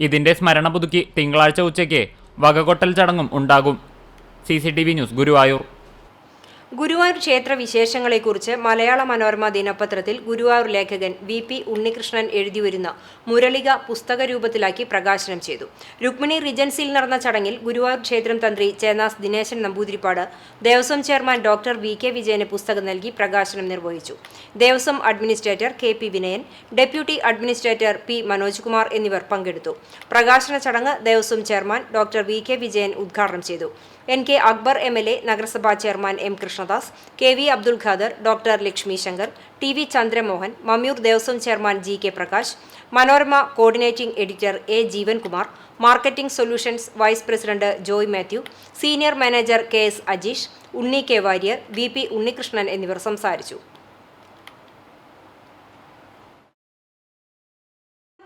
ഇതിന്റെ സ്മരണ പുതുക്കി തിങ്കളാഴ്ച ഉച്ചയ്ക്ക് വകകൊട്ടൽ ചടങ്ങും ഉണ്ടാകും. CCTV news, Guruvayur. ഗുരുവായൂർ ക്ഷേത്ര വിശേഷങ്ങളെക്കുറിച്ച് മലയാള മനോരമ ദിനപത്രത്തിൽ ഗുരുവായൂർ ലേഖകൻ VP ഉണ്ണികൃഷ്ണൻ എഴുതിവരുന്ന മുരളിക പുസ്തക രൂപത്തിലാക്കി പ്രകാശനം ചെയ്തു. രുക്മിണി റിജൻസിയിൽ നടന്ന ചടങ്ങിൽ ഗുരുവായൂർ ക്ഷേത്രം തന്ത്രി Chennas Dineshan Namboothiripad Devaswom chairman doctor VK വിജയന് പുസ്തകം നൽകി പ്രകാശനം നിർവഹിച്ചു. Devaswom administrator KP Vinayan, deputy administrator P Manoj Kumar എന്നിവർ പങ്കെടുത്തു. പ്രകാശന ചടങ്ങ് Devaswom chairman doctor VK Vijayan ഉദ്ഘാടനം ചെയ്തു. NK അക്ബർ MLA, നഗരസഭാ chairman M Krishnadas, KV Abdul Khader, doctor Lakshmi Shankar, TV Chandramohan, Mammiyur Devaswom chairman GK Prakash, Manorama coordinating editor A Jeevankumar, marketing solutions vice president Joy Mathew, senior manager KS Ajeesh, Unni K Warrier, VP Unnikrishnan എന്നിവർ സംസാരിച്ചു.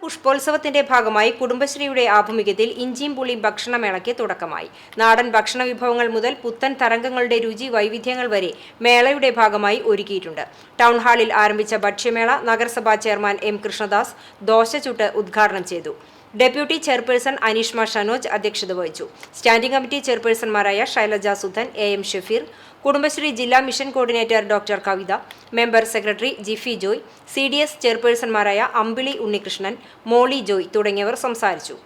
പുഷ്പോത്സവത്തിന്റെ ഭാഗമായി കുടുംബശ്രീയുടെ ആഭിമുഖ്യത്തിൽ ഇഞ്ചിയും പുളിയും ഭക്ഷണമേളയ്ക്ക് തുടക്കമായി. നാടൻ ഭക്ഷണ വിഭവങ്ങൾ മുതൽ പുത്തൻ തരംഗങ്ങളുടെ രുചി വൈവിധ്യങ്ങൾ വരെ മേളയുടെ ഭാഗമായി ഒരുക്കിയിട്ടുണ്ട്. ടൗൺ ഹാളിൽ ആരംഭിച്ച ഭക്ഷ്യമേള നഗരസഭാ ചെയർമാൻ M കൃഷ്ണദാസ് ദോശ ചുട്ട് ഉദ്ഘാടനം ചെയ്തു. ഡെപ്യൂട്ടി ചെയർപേഴ്സൺ അനീഷ്മ ഷനോജ് അധ്യക്ഷത വഹിച്ചു. സ്റ്റാൻഡിംഗ് കമ്മിറ്റി ചെയർപേഴ്സൺമാരായ ശൈലജ സുധൻ, AM ഷഫീർ, കുടുംബശ്രീ ജില്ലാ mission coordinator doctor Kavitha, member secretary Jiffy Joy, CDS ചെയർപേഴ്സൺമാരായ അമ്പിളി ഉണ്ണികൃഷ്ണൻ, മോളി ജോയ് തുടങ്ങിയവർ സംസാരിച്ചു.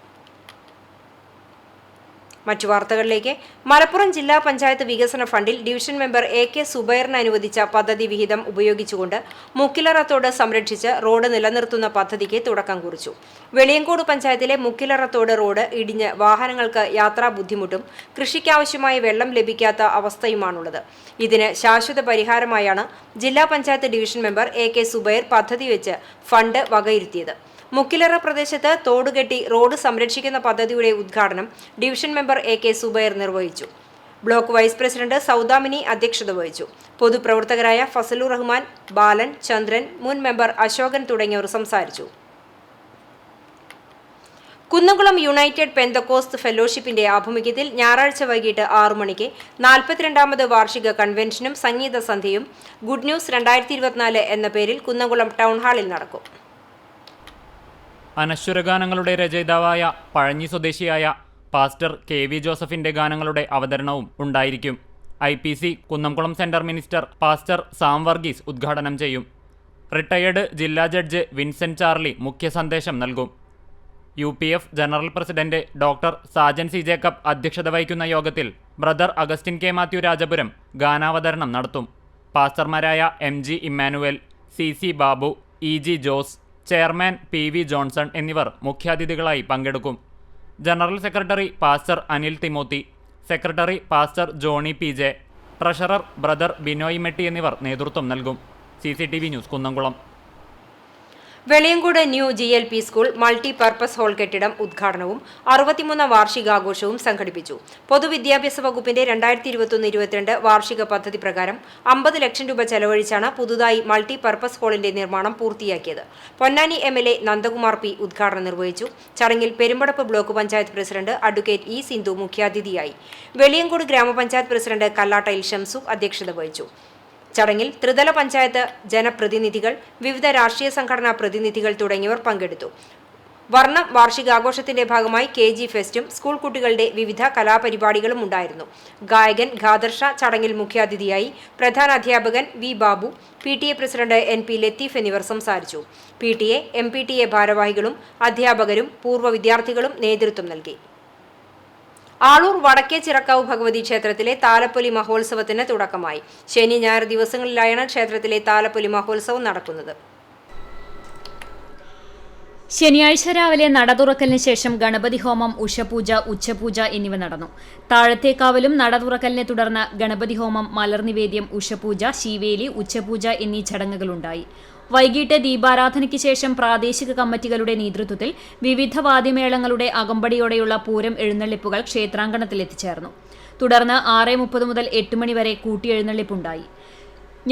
മറ്റു വാർത്തകളിലേക്ക്. മലപ്പുറം ജില്ലാ പഞ്ചായത്ത് വികസന ഫണ്ടിൽ ഡിവിഷൻ മെമ്പർ AK സുബൈറിന് അനുവദിച്ച പദ്ധതി വിഹിതം ഉപയോഗിച്ചുകൊണ്ട് മുക്കിലറത്തോട് സംരക്ഷിച്ച് റോഡ് നിലനിർത്തുന്ന പദ്ധതിക്ക് തുടക്കം കുറിച്ചു. വെളിയങ്കോട് പഞ്ചായത്തിലെ മുക്കിലറത്തോട് റോഡ് ഇടിഞ്ഞ് വാഹനങ്ങൾക്ക് യാത്രാ ബുദ്ധിമുട്ടും കൃഷിക്കാവശ്യമായ വെള്ളം ലഭിക്കാത്ത അവസ്ഥയുമാണുള്ളത്. ഇതിന് ശാശ്വത പരിഹാരമായാണ് ജില്ലാ panchayat division member AK Zubair പദ്ധതി വെച്ച് ഫണ്ട് വകയിരുത്തിയത്. മുക്കിലറ പ്രദേശത്ത് തോടുകെട്ടി റോഡ് സംരക്ഷിക്കുന്ന പദ്ധതിയുടെ ഉദ്ഘാടനം ഡിവിഷൻ മെമ്പർ AK സുബൈർ നിർവഹിച്ചു. ബ്ലോക്ക് വൈസ് പ്രസിഡന്റ് സൗദാമിനി അധ്യക്ഷത വഹിച്ചു. പൊതുപ്രവർത്തകരായ ഫസലുർ റഹ്മാൻ, ബാലൻ, ചന്ദ്രൻ, മുൻ മെമ്പർ അശോകൻ തുടങ്ങിയവർ സംസാരിച്ചു. കുന്നംകുളം യുണൈറ്റഡ് പെന്തക്കോസ്ത് ഫെലോഷിപ്പിന്റെ ആഭിമുഖ്യത്തിൽ ഞായറാഴ്ച വൈകിട്ട് 6 മണിക്ക് 42ാമത് വാർഷിക കൺവെൻഷനും സംഗീത സന്ധ്യയും ഗുഡ് ന്യൂസ് 2024 എന്ന പേരിൽ കുന്നംകുളം ടൗൺ ഹാളിൽ നടക്കും. അനശ്വരഗാനങ്ങളുടെ രചയിതാവായ പഴഞ്ഞി സ്വദേശിയായ പാസ്റ്റർ KV ജോസഫിന്റെ ഗാനങ്ങളുടെ അവതരണവും ഉണ്ടായിരിക്കും. IPC Kunnamkulam centre minister pastor Sam Varghese ഉദ്ഘാടനം ചെയ്യും. റിട്ടയേർഡ് ജില്ലാ ജഡ്ജ് വിൻസെന്റ് ചാർലി മുഖ്യ സന്ദേശം നൽകും. UPF general president doctor Sajan C Jacob അധ്യക്ഷത വഹിക്കുന്ന യോഗത്തിൽ ബ്രദർ അഗസ്റ്റിൻ K. മാത്യു രാജപുരം ഗാനാവതരണം നടത്തും. പാസ്റ്റർമാരായ MG Immanuel, CC Babu, EG Jose, chairman PV Johnson എന്നിവർ മുഖ്യാതിഥികളായി പങ്കെടുക്കും. General secretary pastor Anil Timothy, secretary pastor Johnny PJ, treasurer brother Binoy Metty എന്നിവർ നേതൃത്വം നൽകും. CCTV news Kunnamkulam. Veliyankode new GLP school multi purpose hall കെട്ടിടം ഉദ്ഘാടനവും 63ാം വാർഷികാഘോഷവും സംഘടിപ്പിച്ചു. പൊതുവിദ്യാഭ്യാസ വകുപ്പിന്റെ 2021-22 വാർഷിക പദ്ധതി പ്രകാരം 50 ലക്ഷം രൂപ ചെലവഴിച്ചാണ് പുതുതായി മൾട്ടി പർപ്പസ് ഹാളിന്റെ നിർമ്മാണം പൂർത്തിയാക്കിയത്. Ponnani MLA Nandakumar P. ഉദ്ഘാടനം നിർവഹിച്ചു. ചടങ്ങിൽ Perumpadappu block panchayat president advocate E. Sindhu മുഖ്യാതിഥിയായി. വെളിയങ്കോട് ഗ്രാമപഞ്ചായത്ത് പ്രസിഡന്റ് കല്ലാട്ടയിൽ ഷംസു അധ്യക്ഷത വഹിച്ചു. ചടങ്ങിൽ ത്രിതല പഞ്ചായത്ത് ജനപ്രതിനിധികൾ, വിവിധ രാഷ്ട്രീയ സംഘടനാ പ്രതിനിധികൾ തുടങ്ങിയവർ പങ്കെടുത്തു. വർണ്ണം വാർഷികാഘോഷത്തിന്റെ ഭാഗമായി KG ഫെസ്റ്റും സ്കൂൾ കുട്ടികളുടെ വിവിധ കലാപരിപാടികളും ഉണ്ടായിരുന്നു. ഗായകൻ ഖാദർ ഷാ ചടങ്ങിൽ മുഖ്യാതിഥിയായി. പ്രധാനാധ്യാപകൻ V. Babu, PTA president NP Latheef എന്നിവർ സംസാരിച്ചു. PTA, MPTA ഭാരവാഹികളും അധ്യാപകരും പൂർവ്വ വിദ്യാർത്ഥികളും നേതൃത്വം നൽകി. ആളൂർ വടക്കേ ചിറക്കാവ് ഭഗവതി ക്ഷേത്രത്തിലെ താലപ്പൊലി മഹോത്സവത്തിന് തുടക്കമായി. ശനി ഞായർ ദിവസങ്ങളിലായാണ് ക്ഷേത്രത്തിലെ താലപ്പൊലി മഹോത്സവം നടക്കുന്നത്. ശനിയാഴ്ച രാവിലെ നട തുറക്കലിന് ശേഷം ഗണപതി ഹോമം, ഉഷപൂജ, ഉച്ചപൂജ എന്നിവ നടന്നു. താഴത്തേക്കാവിലും നട തുറക്കലിനെ തുടർന്ന് ഗണപതി ഹോമം, മലർനിവേദ്യം, ഉഷപൂജ, ശീവേലി, ഉച്ചപൂജ എന്നീ ചടങ്ങുകളുണ്ടായി. വൈകിട്ട് ദീപാരാധനയ്ക്ക് ശേഷം പ്രാദേശിക കമ്മിറ്റികളുടെ നേതൃത്വത്തിൽ വിവിധ വാദ്യമേളങ്ങളുടെ അകമ്പടിയോടെയുള്ള പൂരം എഴുന്നള്ളിപ്പുകൾ ക്ഷേത്രാങ്കണത്തിൽ എത്തിച്ചേർന്നു. തുടർന്ന് 6:30 മുതൽ 8 മണി വരെ കൂട്ടിയെഴുന്നള്ളിപ്പുണ്ടായി.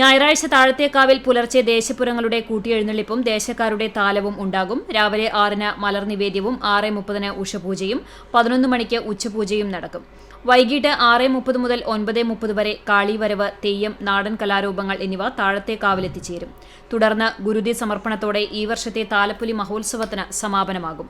ഞായറാഴ്ച താഴത്തേക്കാവിൽ പുലർച്ചെ ദേശപുരങ്ങളുടെ കൂട്ടിയെഴുന്നള്ളിപ്പും ദേശക്കാരുടെ താലവും ഉണ്ടാകും. രാവിലെ 6-ന് മലർനിവേദ്യവും 6:30-ന് ഉഷപൂജയും 11 മണിക്ക് ഉച്ചപൂജയും നടക്കും. വൈകിട്ട് 6:30 മുതൽ 9:30 വരെ കാളിവരവ്, തെയ്യം, നാടൻ കലാരൂപങ്ങൾ എന്നിവ താഴത്തേക്കാവിലെത്തിച്ചേരും. തുടർന്ന് ഗുരുതി സമർപ്പണത്തോടെ ഈ വർഷത്തെ താലപ്പൊലി മഹോത്സവത്തിന് സമാപനമാകും.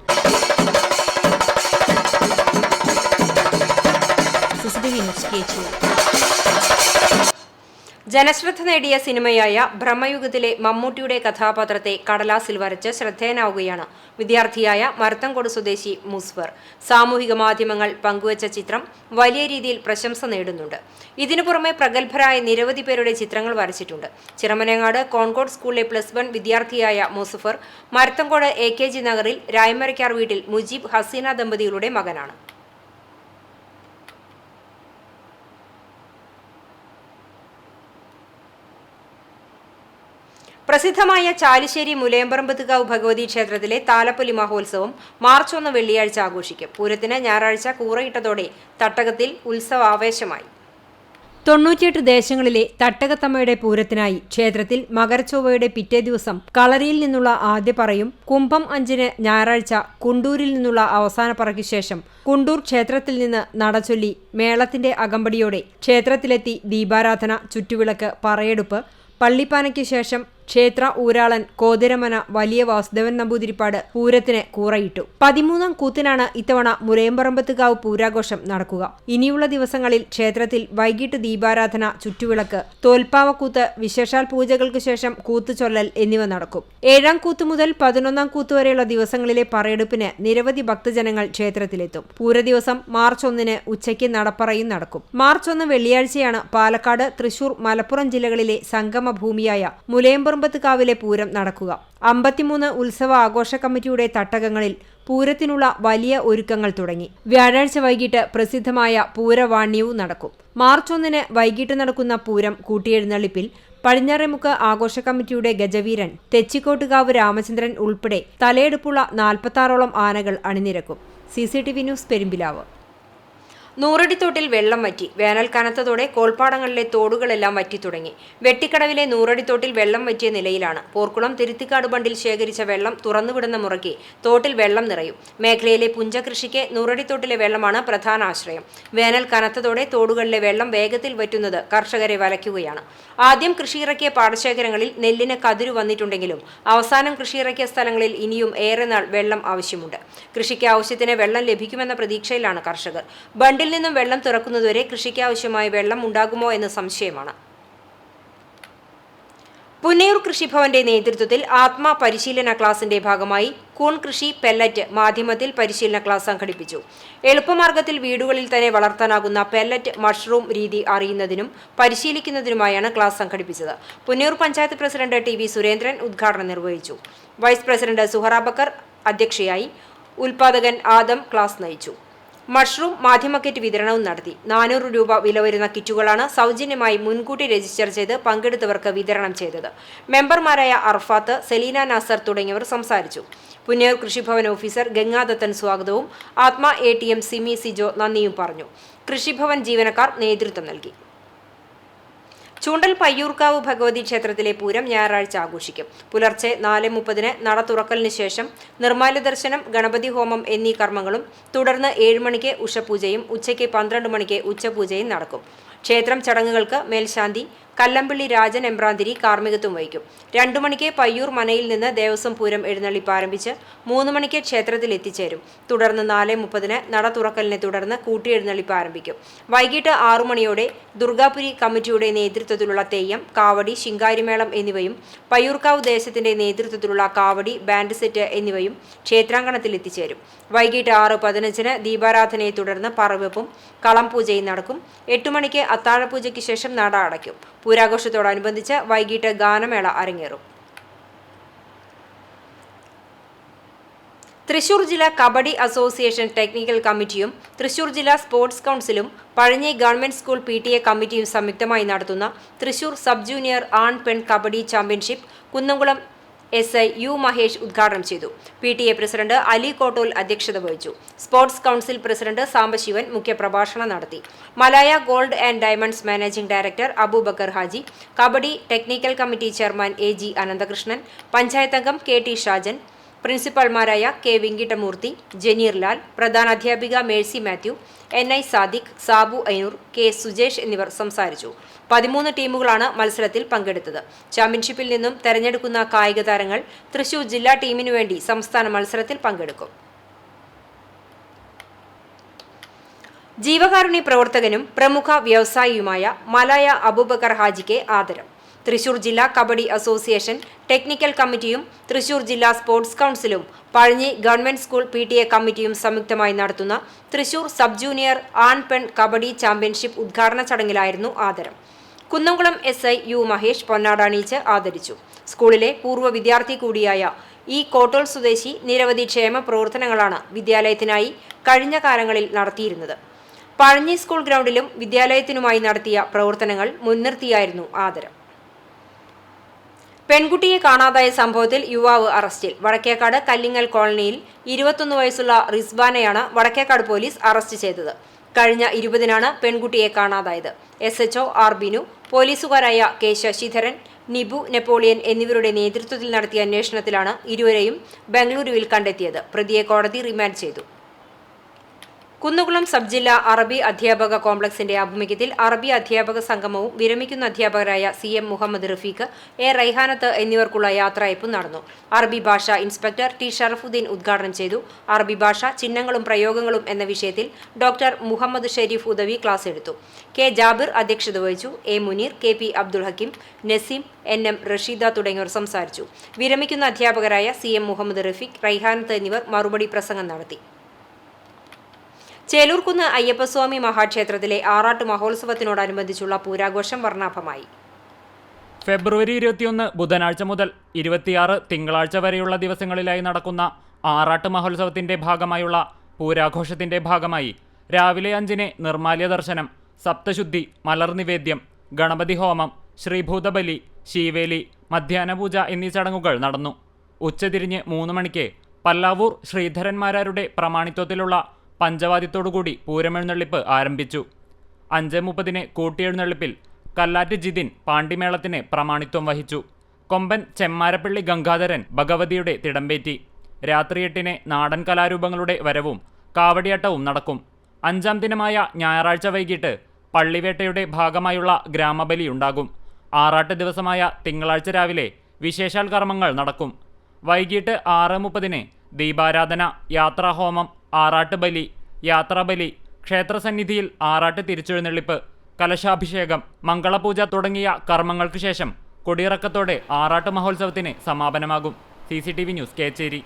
ജനശ്രദ്ധ നേടിയ സിനിമയായ ബ്രഹ്മയുഗത്തിലെ മമ്മൂട്ടിയുടെ കഥാപാത്രത്തെ കടലാസിൽ വരച്ച് ശ്രദ്ധേയനാവുകയാണ് വിദ്യാർത്ഥിയായ മരത്തങ്കോട് സ്വദേശി മുസ്ഫർ. സാമൂഹിക മാധ്യമങ്ങൾ പങ്കുവച്ച ചിത്രം വലിയ രീതിയിൽ പ്രശംസ നേടുന്നുണ്ട്. ഇതിനു പുറമെ പ്രഗത്ഭരായ നിരവധി പേരുടെ ചിത്രങ്ങൾ വരച്ചിട്ടുണ്ട്. ചിറമനങ്ങാട് കോൺകോഡ് സ്കൂളിലെ +1 വിദ്യാർത്ഥിയായ മുസ്ഫർ മരത്തങ്കോട് AKG നഗറിൽ രായമരക്കാർ വീട്ടിൽ മുജീബ് ഹസീന ദമ്പതികളുടെ മകനാണ്. പ്രസിദ്ധമായ ചാലിശ്ശേരി മുലയമ്പറമ്പത്തുകാവ് ഭഗവതി ക്ഷേത്രത്തിലെ താലപ്പൊലി മഹോത്സവം മാർച്ച് 1 വെള്ളിയാഴ്ച ആഘോഷിക്കും. പൂരത്തിന് ഞായറാഴ്ച കൂറയിട്ടതോടെ തട്ടകത്തിൽ ഉത്സവാവേശമായി. 98 ദേശങ്ങളിലെ തട്ടകത്തമ്മയുടെ പൂരത്തിനായി ക്ഷേത്രത്തിൽ മകരച്ചൊവ്വയുടെ പിറ്റേ ദിവസം കളരിയിൽ നിന്നുള്ള ആദ്യപറയും കുംഭം 5-ന് ഞായറാഴ്ച കുണ്ടൂരിൽ നിന്നുള്ള അവസാന പറയ്ക്ക് ശേഷം കുണ്ടൂർ ക്ഷേത്രത്തിൽ നിന്ന് നടചൊല്ലി മേളത്തിന്റെ അകമ്പടിയോടെ ക്ഷേത്രത്തിലെത്തി ദീപാരാധന, ചുറ്റുവിളക്ക്, പറയെടുപ്പ്, പള്ളിപ്പാനയ്ക്ക് ശേഷം ക്ഷേത്ര ഊരാളൻ കോതിരമന വലിയ വാസുദേവൻ നമ്പൂതിരിപ്പാട് പൂരത്തിന് കൂറയിട്ടു. 13ാം കൂത്തിനാണ് ഇത്തവണ മുലയമ്പറമ്പത്തുകാവ് പൂരാഘോഷം നടക്കുക. ഇനിയുള്ള ദിവസങ്ങളിൽ ക്ഷേത്രത്തിൽ വൈകിട്ട് ദീപാരാധന, ചുറ്റുവിളക്ക്, തോൽപ്പാവക്കൂത്ത്, വിശേഷാൽ പൂജകൾക്ക് ശേഷം കൂത്തുചൊല്ലൽ എന്നിവ നടക്കും. 7ാം കൂത്ത് മുതൽ 11ാം കൂത്ത് വരെയുള്ള ദിവസങ്ങളിലെ പറയെടുപ്പിന് നിരവധി ഭക്തജനങ്ങൾ ക്ഷേത്രത്തിലെത്തും. പൂരദിവസം മാർച്ച് 1-ന് ഉച്ചയ്ക്ക് നടപ്പറയും നടക്കും. മാർച്ച് 1 വെള്ളിയാഴ്ചയാണ് പാലക്കാട്, തൃശൂർ, മലപ്പുറം ജില്ലകളിലെ സംഗമഭൂമിയായ മുലയമ്പറമ്പത്തുകാവിലെ പൂരം നടക്കുക. 53 ഉത്സവ ആഘോഷ കമ്മിറ്റിയുടെ തട്ടകങ്ങളിൽ പൂരത്തിനുള്ള വലിയ ഒരുക്കങ്ങൾ തുടങ്ങി. വ്യാഴാഴ്ച വൈകിട്ട് പ്രസിദ്ധമായ പൂരവാണ്യവും നടക്കും. മാർച്ച് 1-ന് വൈകിട്ട് നടക്കുന്ന പൂരം കൂട്ടിയെഴുന്നള്ളിപ്പിൽ പടിഞ്ഞാറേമുക്ക് ആഘോഷ കമ്മിറ്റിയുടെ ഗജവീരൻ തെച്ചിക്കോട്ടുകാവ് രാമചന്ദ്രൻ ഉൾപ്പെടെ തലയെടുപ്പുള്ള 46ഓളം ആനകൾ അണിനിരക്കും. CCTV news Perumpilavu. നൂറടിത്തോട്ടിൽ വെള്ളം വറ്റി. വേനൽ കനത്തതോടെ കോൾപ്പാടങ്ങളിലെ തോടുകളെല്ലാം വറ്റിത്തുടങ്ങി. വെട്ടിക്കടവിലെ നൂറടിത്തോട്ടിൽ വെള്ളം വറ്റിയ നിലയിലാണ്. പോർക്കുളം തിരുത്തിക്കാട് ബണ്ടിൽ ശേഖരിച്ച വെള്ളം തുറന്നുവിടുന്ന മുറയ്ക്ക് തോട്ടിൽ വെള്ളം നിറയും. മേഖലയിലെ പുഞ്ചകൃഷിക്ക് നൂറടിത്തോട്ടിലെ വെള്ളമാണ് പ്രധാന ആശ്രയം. വേനൽ കനത്തതോടെ തോടുകളിലെ വെള്ളം വേഗത്തിൽ വറ്റുന്നത് കർഷകരെ വലയ്ക്കുകയാണ്. ആദ്യം കൃഷിയിറക്കിയ പാടശേഖരങ്ങളിൽ നെല്ലിന് കതിരു വന്നിട്ടുണ്ടെങ്കിലും അവസാനം കൃഷിയിറക്കിയ സ്ഥലങ്ങളിൽ ഇനിയും ഏറെ നാൾ വെള്ളം ആവശ്യമുണ്ട്. കൃഷിക്ക് ആവശ്യത്തിന് വെള്ളം ലഭിക്കുമെന്ന പ്രതീക്ഷയിലാണ് കർഷകർ. ബണ്ടിൽ നിന്നും വെള്ളം തുറക്കുന്നതുവരെ കൃഷിക്ക് ആവശ്യമായ വെള്ളം ഉണ്ടാകുമോ എന്ന് സംശയമാണ്. പുന്നയൂർ കൃഷിഭവന്റെ നേതൃത്വത്തിൽ ആത്മ പരിശീലന ക്ലാസിന്റെ ഭാഗമായി കൂൺ കൃഷി പെല്ലറ്റ് മാധ്യമത്തിൽ പരിശീലന ക്ലാസ് സംഘടിപ്പിച്ചു. എളുപ്പമാർഗത്തിൽ വീടുകളിൽ തന്നെ വളർത്താനാകുന്ന പെല്ലറ്റ് മഷ്റൂം രീതി അറിയുന്നതിനും പരിശീലിക്കുന്നതിനുമായാണ് ക്ലാസ് സംഘടിപ്പിച്ചത്. Punnayur panchayat president T V. സുരേന്ദ്രൻ ഉദ്ഘാടനം നിർവഹിച്ചു. വൈസ് പ്രസിഡന്റ് സുഹറ ബക്കർ അധ്യക്ഷയായി. ഉൽപാദകൻ ആദം ക്ലാസ് നയിച്ചു. മഷ്റൂം മാധ്യമ കിറ്റ് വിതരണവും നടത്തി. 400 രൂപ വില വരുന്ന കിറ്റുകളാണ് സൗജന്യമായി മുൻകൂട്ടി രജിസ്റ്റർ ചെയ്ത് പങ്കെടുത്തവർക്ക് വിതരണം ചെയ്തത്. മെമ്പർമാരായ അർഫാത്ത്, സെലീന നാസർ തുടങ്ങിയവർ സംസാരിച്ചു. പുന്നയൂർ കൃഷിഭവൻ ഓഫീസർ ഗംഗാദത്തൻ സ്വാഗതവും ആത്മ ATM സിമി സിജോ നന്ദിയും പറഞ്ഞു. കൃഷിഭവൻ ജീവനക്കാർ നേതൃത്വം നൽകി. ചൂണ്ടൽ പയ്യൂർക്കാവ് ഭഗവതി ക്ഷേത്രത്തിലെ പൂരം ഞായറാഴ്ച ആഘോഷിക്കും. പുലർച്ചെ 4:30 നട തുറക്കലിന് ശേഷം നിർമ്മാല്യ ദർശനം, ഗണപതി ഹോമം എന്നീ കർമ്മങ്ങളും തുടർന്ന് 7 മണിക്ക് ഉഷപൂജയും ഉച്ചയ്ക്ക് 12 മണിക്ക് ഉച്ചപൂജയും നടക്കും. ക്ഷേത്രം ചടങ്ങുകൾക്ക് മേൽശാന്തി കല്ലമ്പിള്ളി രാജൻ എമ്പ്രാന്തിരി കാർമ്മികത്വം വഹിക്കും. 2 മണിക്ക് പയ്യൂർ മനയിൽ നിന്ന് ദേവസ്വം പൂരം എഴുന്നള്ളിപ്പ് ആരംഭിച്ച് 3 മണിക്ക് ക്ഷേത്രത്തിൽ എത്തിച്ചേരും. തുടർന്ന് 4:30 നട തുറക്കലിനെ തുടർന്ന് കൂട്ടിയെഴുന്നള്ളിപ്പ് ആരംഭിക്കും. വൈകിട്ട് 6 മണിയോടെ ദുർഗാപുരി കമ്മിറ്റിയുടെ നേതൃത്വത്തിലുള്ള തെയ്യം, കാവടി, ശിങ്കാരിമേളം എന്നിവയും പയ്യൂർക്കാവ് ദേശത്തിന്റെ നേതൃത്വത്തിലുള്ള കാവടി, ബാൻഡ് സെറ്റ് എന്നിവയും ക്ഷേത്രാങ്കണത്തിൽ എത്തിച്ചേരും. വൈകിട്ട് 6:15 ദീപാരാധനയെ തുടർന്ന് പറവെപ്പും കളം പൂജയും നടക്കും. 8 മണിക്ക് അത്താഴപൂജയ്ക്ക് ശേഷം നട അടയ്ക്കും. പൂരാഘോഷത്തോടനുബന്ധിച്ച് വൈകിട്ട് ഗാനമേള അരങ്ങേറും. തൃശൂർ ജില്ലാ കബഡി അസോസിയേഷൻ ടെക്നിക്കൽ കമ്മിറ്റിയും തൃശൂർ ജില്ലാ സ്പോർട്സ് കൗൺസിലും പഴഞ്ഞി ഗവൺമെന്റ് സ്കൂൾ PTA കമ്മിറ്റിയും സംയുക്തമായി നടത്തുന്ന തൃശൂർ സബ് ജൂനിയർ ആൺ പെൺ kabaddi championship Kunnamkulam SI U Mahesh ഉദ്ഘാടനം ചെയ്തു. PTA പ്രസിഡന്റ് അലി കോട്ടോൽ അധ്യക്ഷത വഹിച്ചു. സ്പോർട്സ് കൗൺസിൽ പ്രസിഡന്റ് സാംബശിവൻ മുഖ്യപ്രഭാഷണം നടത്തി. Malaya gold and diamonds managing director Abubakar Haji, kabaddi technical committee chairman AG Ananthakrishnan, panchayat അംഗം KT ഷാജൻ, പ്രിൻസിപ്പൽമാരായ K വെങ്കിട്ടമൂർത്തി, ജനീർ ലാൽ, പ്രധാനാധ്യാപിക മേഴ്സി മാത്യു, NI സാദിഖ്, സാബു ഐനൂർ, K സുജേഷ് എന്നിവർ സംസാരിച്ചു. 13 ടീമുകളാണ് മത്സരത്തിൽ പങ്കെടുത്തത്. ചാമ്പ്യൻഷിപ്പിൽ നിന്നും തെരഞ്ഞെടുക്കുന്ന കായിക താരങ്ങൾ തൃശൂർ ജില്ലാ ടീമിനു വേണ്ടി സംസ്ഥാന മത്സരത്തിൽ പങ്കെടുക്കും. ജീവകാരുണ്യ പ്രവർത്തകനും പ്രമുഖ വ്യവസായിയുമായ മലായ അബൂബക്കർ ഹാജിക്ക് ആദരം. തൃശൂർ ജില്ലാ കബഡി അസോസിയേഷൻ ടെക്നിക്കൽ കമ്മിറ്റിയും തൃശൂർ ജില്ലാ സ്പോർട്സ് കൗൺസിലും പഴഞ്ഞി ഗവൺമെന്റ് സ്കൂൾ PTA കമ്മിറ്റിയും സംയുക്തമായി നടത്തുന്ന തൃശൂർ സബ് ജൂനിയർ ആൺ പെൺ കബഡി ചാമ്പ്യൻഷിപ്പ് ഉദ്ഘാടന ചടങ്ങിലായിരുന്നു ആദരം. കുന്നംകുളം SI U മഹേഷ് പൊന്നാടണിയിച്ച് ആദരിച്ചു. സ്കൂളിലെ പൂർവ്വ വിദ്യാർത്ഥി കൂടിയായ ഈ കോട്ടോൾ സ്വദേശി നിരവധി ക്ഷേമ പ്രവർത്തനങ്ങളാണ് വിദ്യാലയത്തിനായി കഴിഞ്ഞ കാലങ്ങളിൽ നടത്തിയിരുന്നത്. പഴഞ്ഞി സ്കൂൾ ഗ്രൗണ്ടിലും വിദ്യാലയത്തിനുമായി നടത്തിയ പ്രവർത്തനങ്ങൾ മുൻനിർത്തിയായിരുന്നു ആദരം. പെൺകുട്ടിയെ കാണാതായ സംഭവത്തിൽ യുവാവ് അറസ്റ്റിൽ. വടക്കേക്കാട് കല്ലിങ്ങൽ കോളനിയിൽ 21 വയസ്സുള്ള റിസ്ബാനെയാണ് വടക്കേക്കാട് പോലീസ് അറസ്റ്റ് ചെയ്തത്. കഴിഞ്ഞ 20-നാണ് പെൺകുട്ടിയെ കാണാതായത്. SHO R ബിനു, പോലീസുകാരായ K ശശിധരൻ, നിബു നെപ്പോളിയൻ എന്നിവരുടെ നേതൃത്വത്തിൽ നടത്തിയ അന്വേഷണത്തിലാണ് ഇരുവരെയും ബംഗളൂരുവിൽ കണ്ടെത്തിയത്. പ്രതിയെ കോടതി റിമാൻഡ് ചെയ്തു. കുന്നംകുളം സബ് ജില്ലാ അറബി അധ്യാപക കോംപ്ലക്സിന്റെ ആഭിമുഖ്യത്തിൽ അറബി അധ്യാപക സംഗമവും വിരമിക്കുന്ന അധ്യാപകരായ CM മുഹമ്മദ് റഫീഖ്, A റൈഹാനത്ത് എന്നിവർക്കുള്ള യാത്രയയപ്പും നടന്നു. അറബി ഭാഷ ഇൻസ്പെക്ടർ T ഷറഫുദ്ദീൻ ഉദ്ഘാടനം ചെയ്തു. അറബി ഭാഷ ചിഹ്നങ്ങളും പ്രയോഗങ്ങളും എന്ന വിഷയത്തിൽ ഡോക്ടർ മുഹമ്മദ് ഷെരീഫ് ഉദവി ക്ലാസ് എടുത്തു. K ജാബിർ അധ്യക്ഷത വഹിച്ചു. A Muneer, KP Abdul Hakeem, Naseem, NM Rasheeda തുടങ്ങിയവർ സംസാരിച്ചു. വിരമിക്കുന്ന അധ്യാപകരായ CM മുഹമ്മദ് റഫീഖ്, റൈഹാനത്ത് എന്നിവർ മറുപടി പ്രസംഗം നടത്തി. ചേലൂർക്കുന്ന് അയ്യപ്പസ്വാമി മഹാക്ഷേത്രത്തിലെ ആറാട്ട് മഹോത്സവത്തിനോടനുബന്ധിച്ചുള്ള പൂരാഘോഷം വർണ്ണാഭമായി. ഫെബ്രുവരി 21 ബുധനാഴ്ച മുതൽ 26 തിങ്കളാഴ്ച വരെയുള്ള ദിവസങ്ങളിലായി നടക്കുന്ന ആറാട്ട് മഹോത്സവത്തിന്റെ ഭാഗമായുള്ള പൂരാഘോഷത്തിന്റെ ഭാഗമായി രാവിലെ 5-ന് നിർമ്മാല്യ ദർശനം, സപ്തശുദ്ധി, മലർനിവേദ്യം, ഗണപതി ഹോമം, ശ്രീഭൂതബലി, ശീവേലി, മധ്യാഹ്നപൂജ എന്നീ ചടങ്ങുകൾ നടന്നു. ഉച്ചതിരിഞ്ഞ് 3 മണിക്ക് പല്ലാവൂർ ശ്രീധരന്മാരാരുടെ പ്രമാണിത്വത്തിലുള്ള പഞ്ചവാദ്യത്തോടുകൂടി പൂരമെഴുന്നള്ളിപ്പ് ആരംഭിച്ചു. 5:30 കൂട്ടിയെഴുന്നള്ളിപ്പിൽ കല്ലാറ്റ് ജിതിൻ പാണ്ടിമേളത്തിന് പ്രമാണിത്വം വഹിച്ചു. കൊമ്പൻ ചെമ്മാരപ്പള്ളി ഗംഗാധരൻ ഭഗവതിയുടെ തിടമ്പേറ്റി. രാത്രി 8 നാടൻ കലാരൂപങ്ങളുടെ വരവും കാവടിയാട്ടവും നടക്കും. 5ാം ദിനമായ ഞായറാഴ്ച വൈകിട്ട് പള്ളിവേട്ടയുടെ ഭാഗമായുള്ള ഗ്രാമബലിയുണ്ടാകും. ആറാട്ട് ദിവസമായ തിങ്കളാഴ്ച രാവിലെ വിശേഷാൽ കർമ്മങ്ങൾ നടക്കും. വൈകിട്ട് 6:30 ദീപാരാധന, യാത്രാഹോമം, ആറാട്ട് ബലി, യാത്രാബലി, ക്ഷേത്രസന്നിധിയിൽ ആറാട്ട് തിരിച്ചെഴുന്നള്ളിപ്പ്, കലശാഭിഷേകം, മംഗളപൂജ തുടങ്ങിയ കർമ്മങ്ങൾക്ക് ശേഷം കൊടിയിറക്കത്തോടെ ആറാട്ട് മഹോത്സവത്തിന് സമാപനമാകും. CCTV news, Kecheri.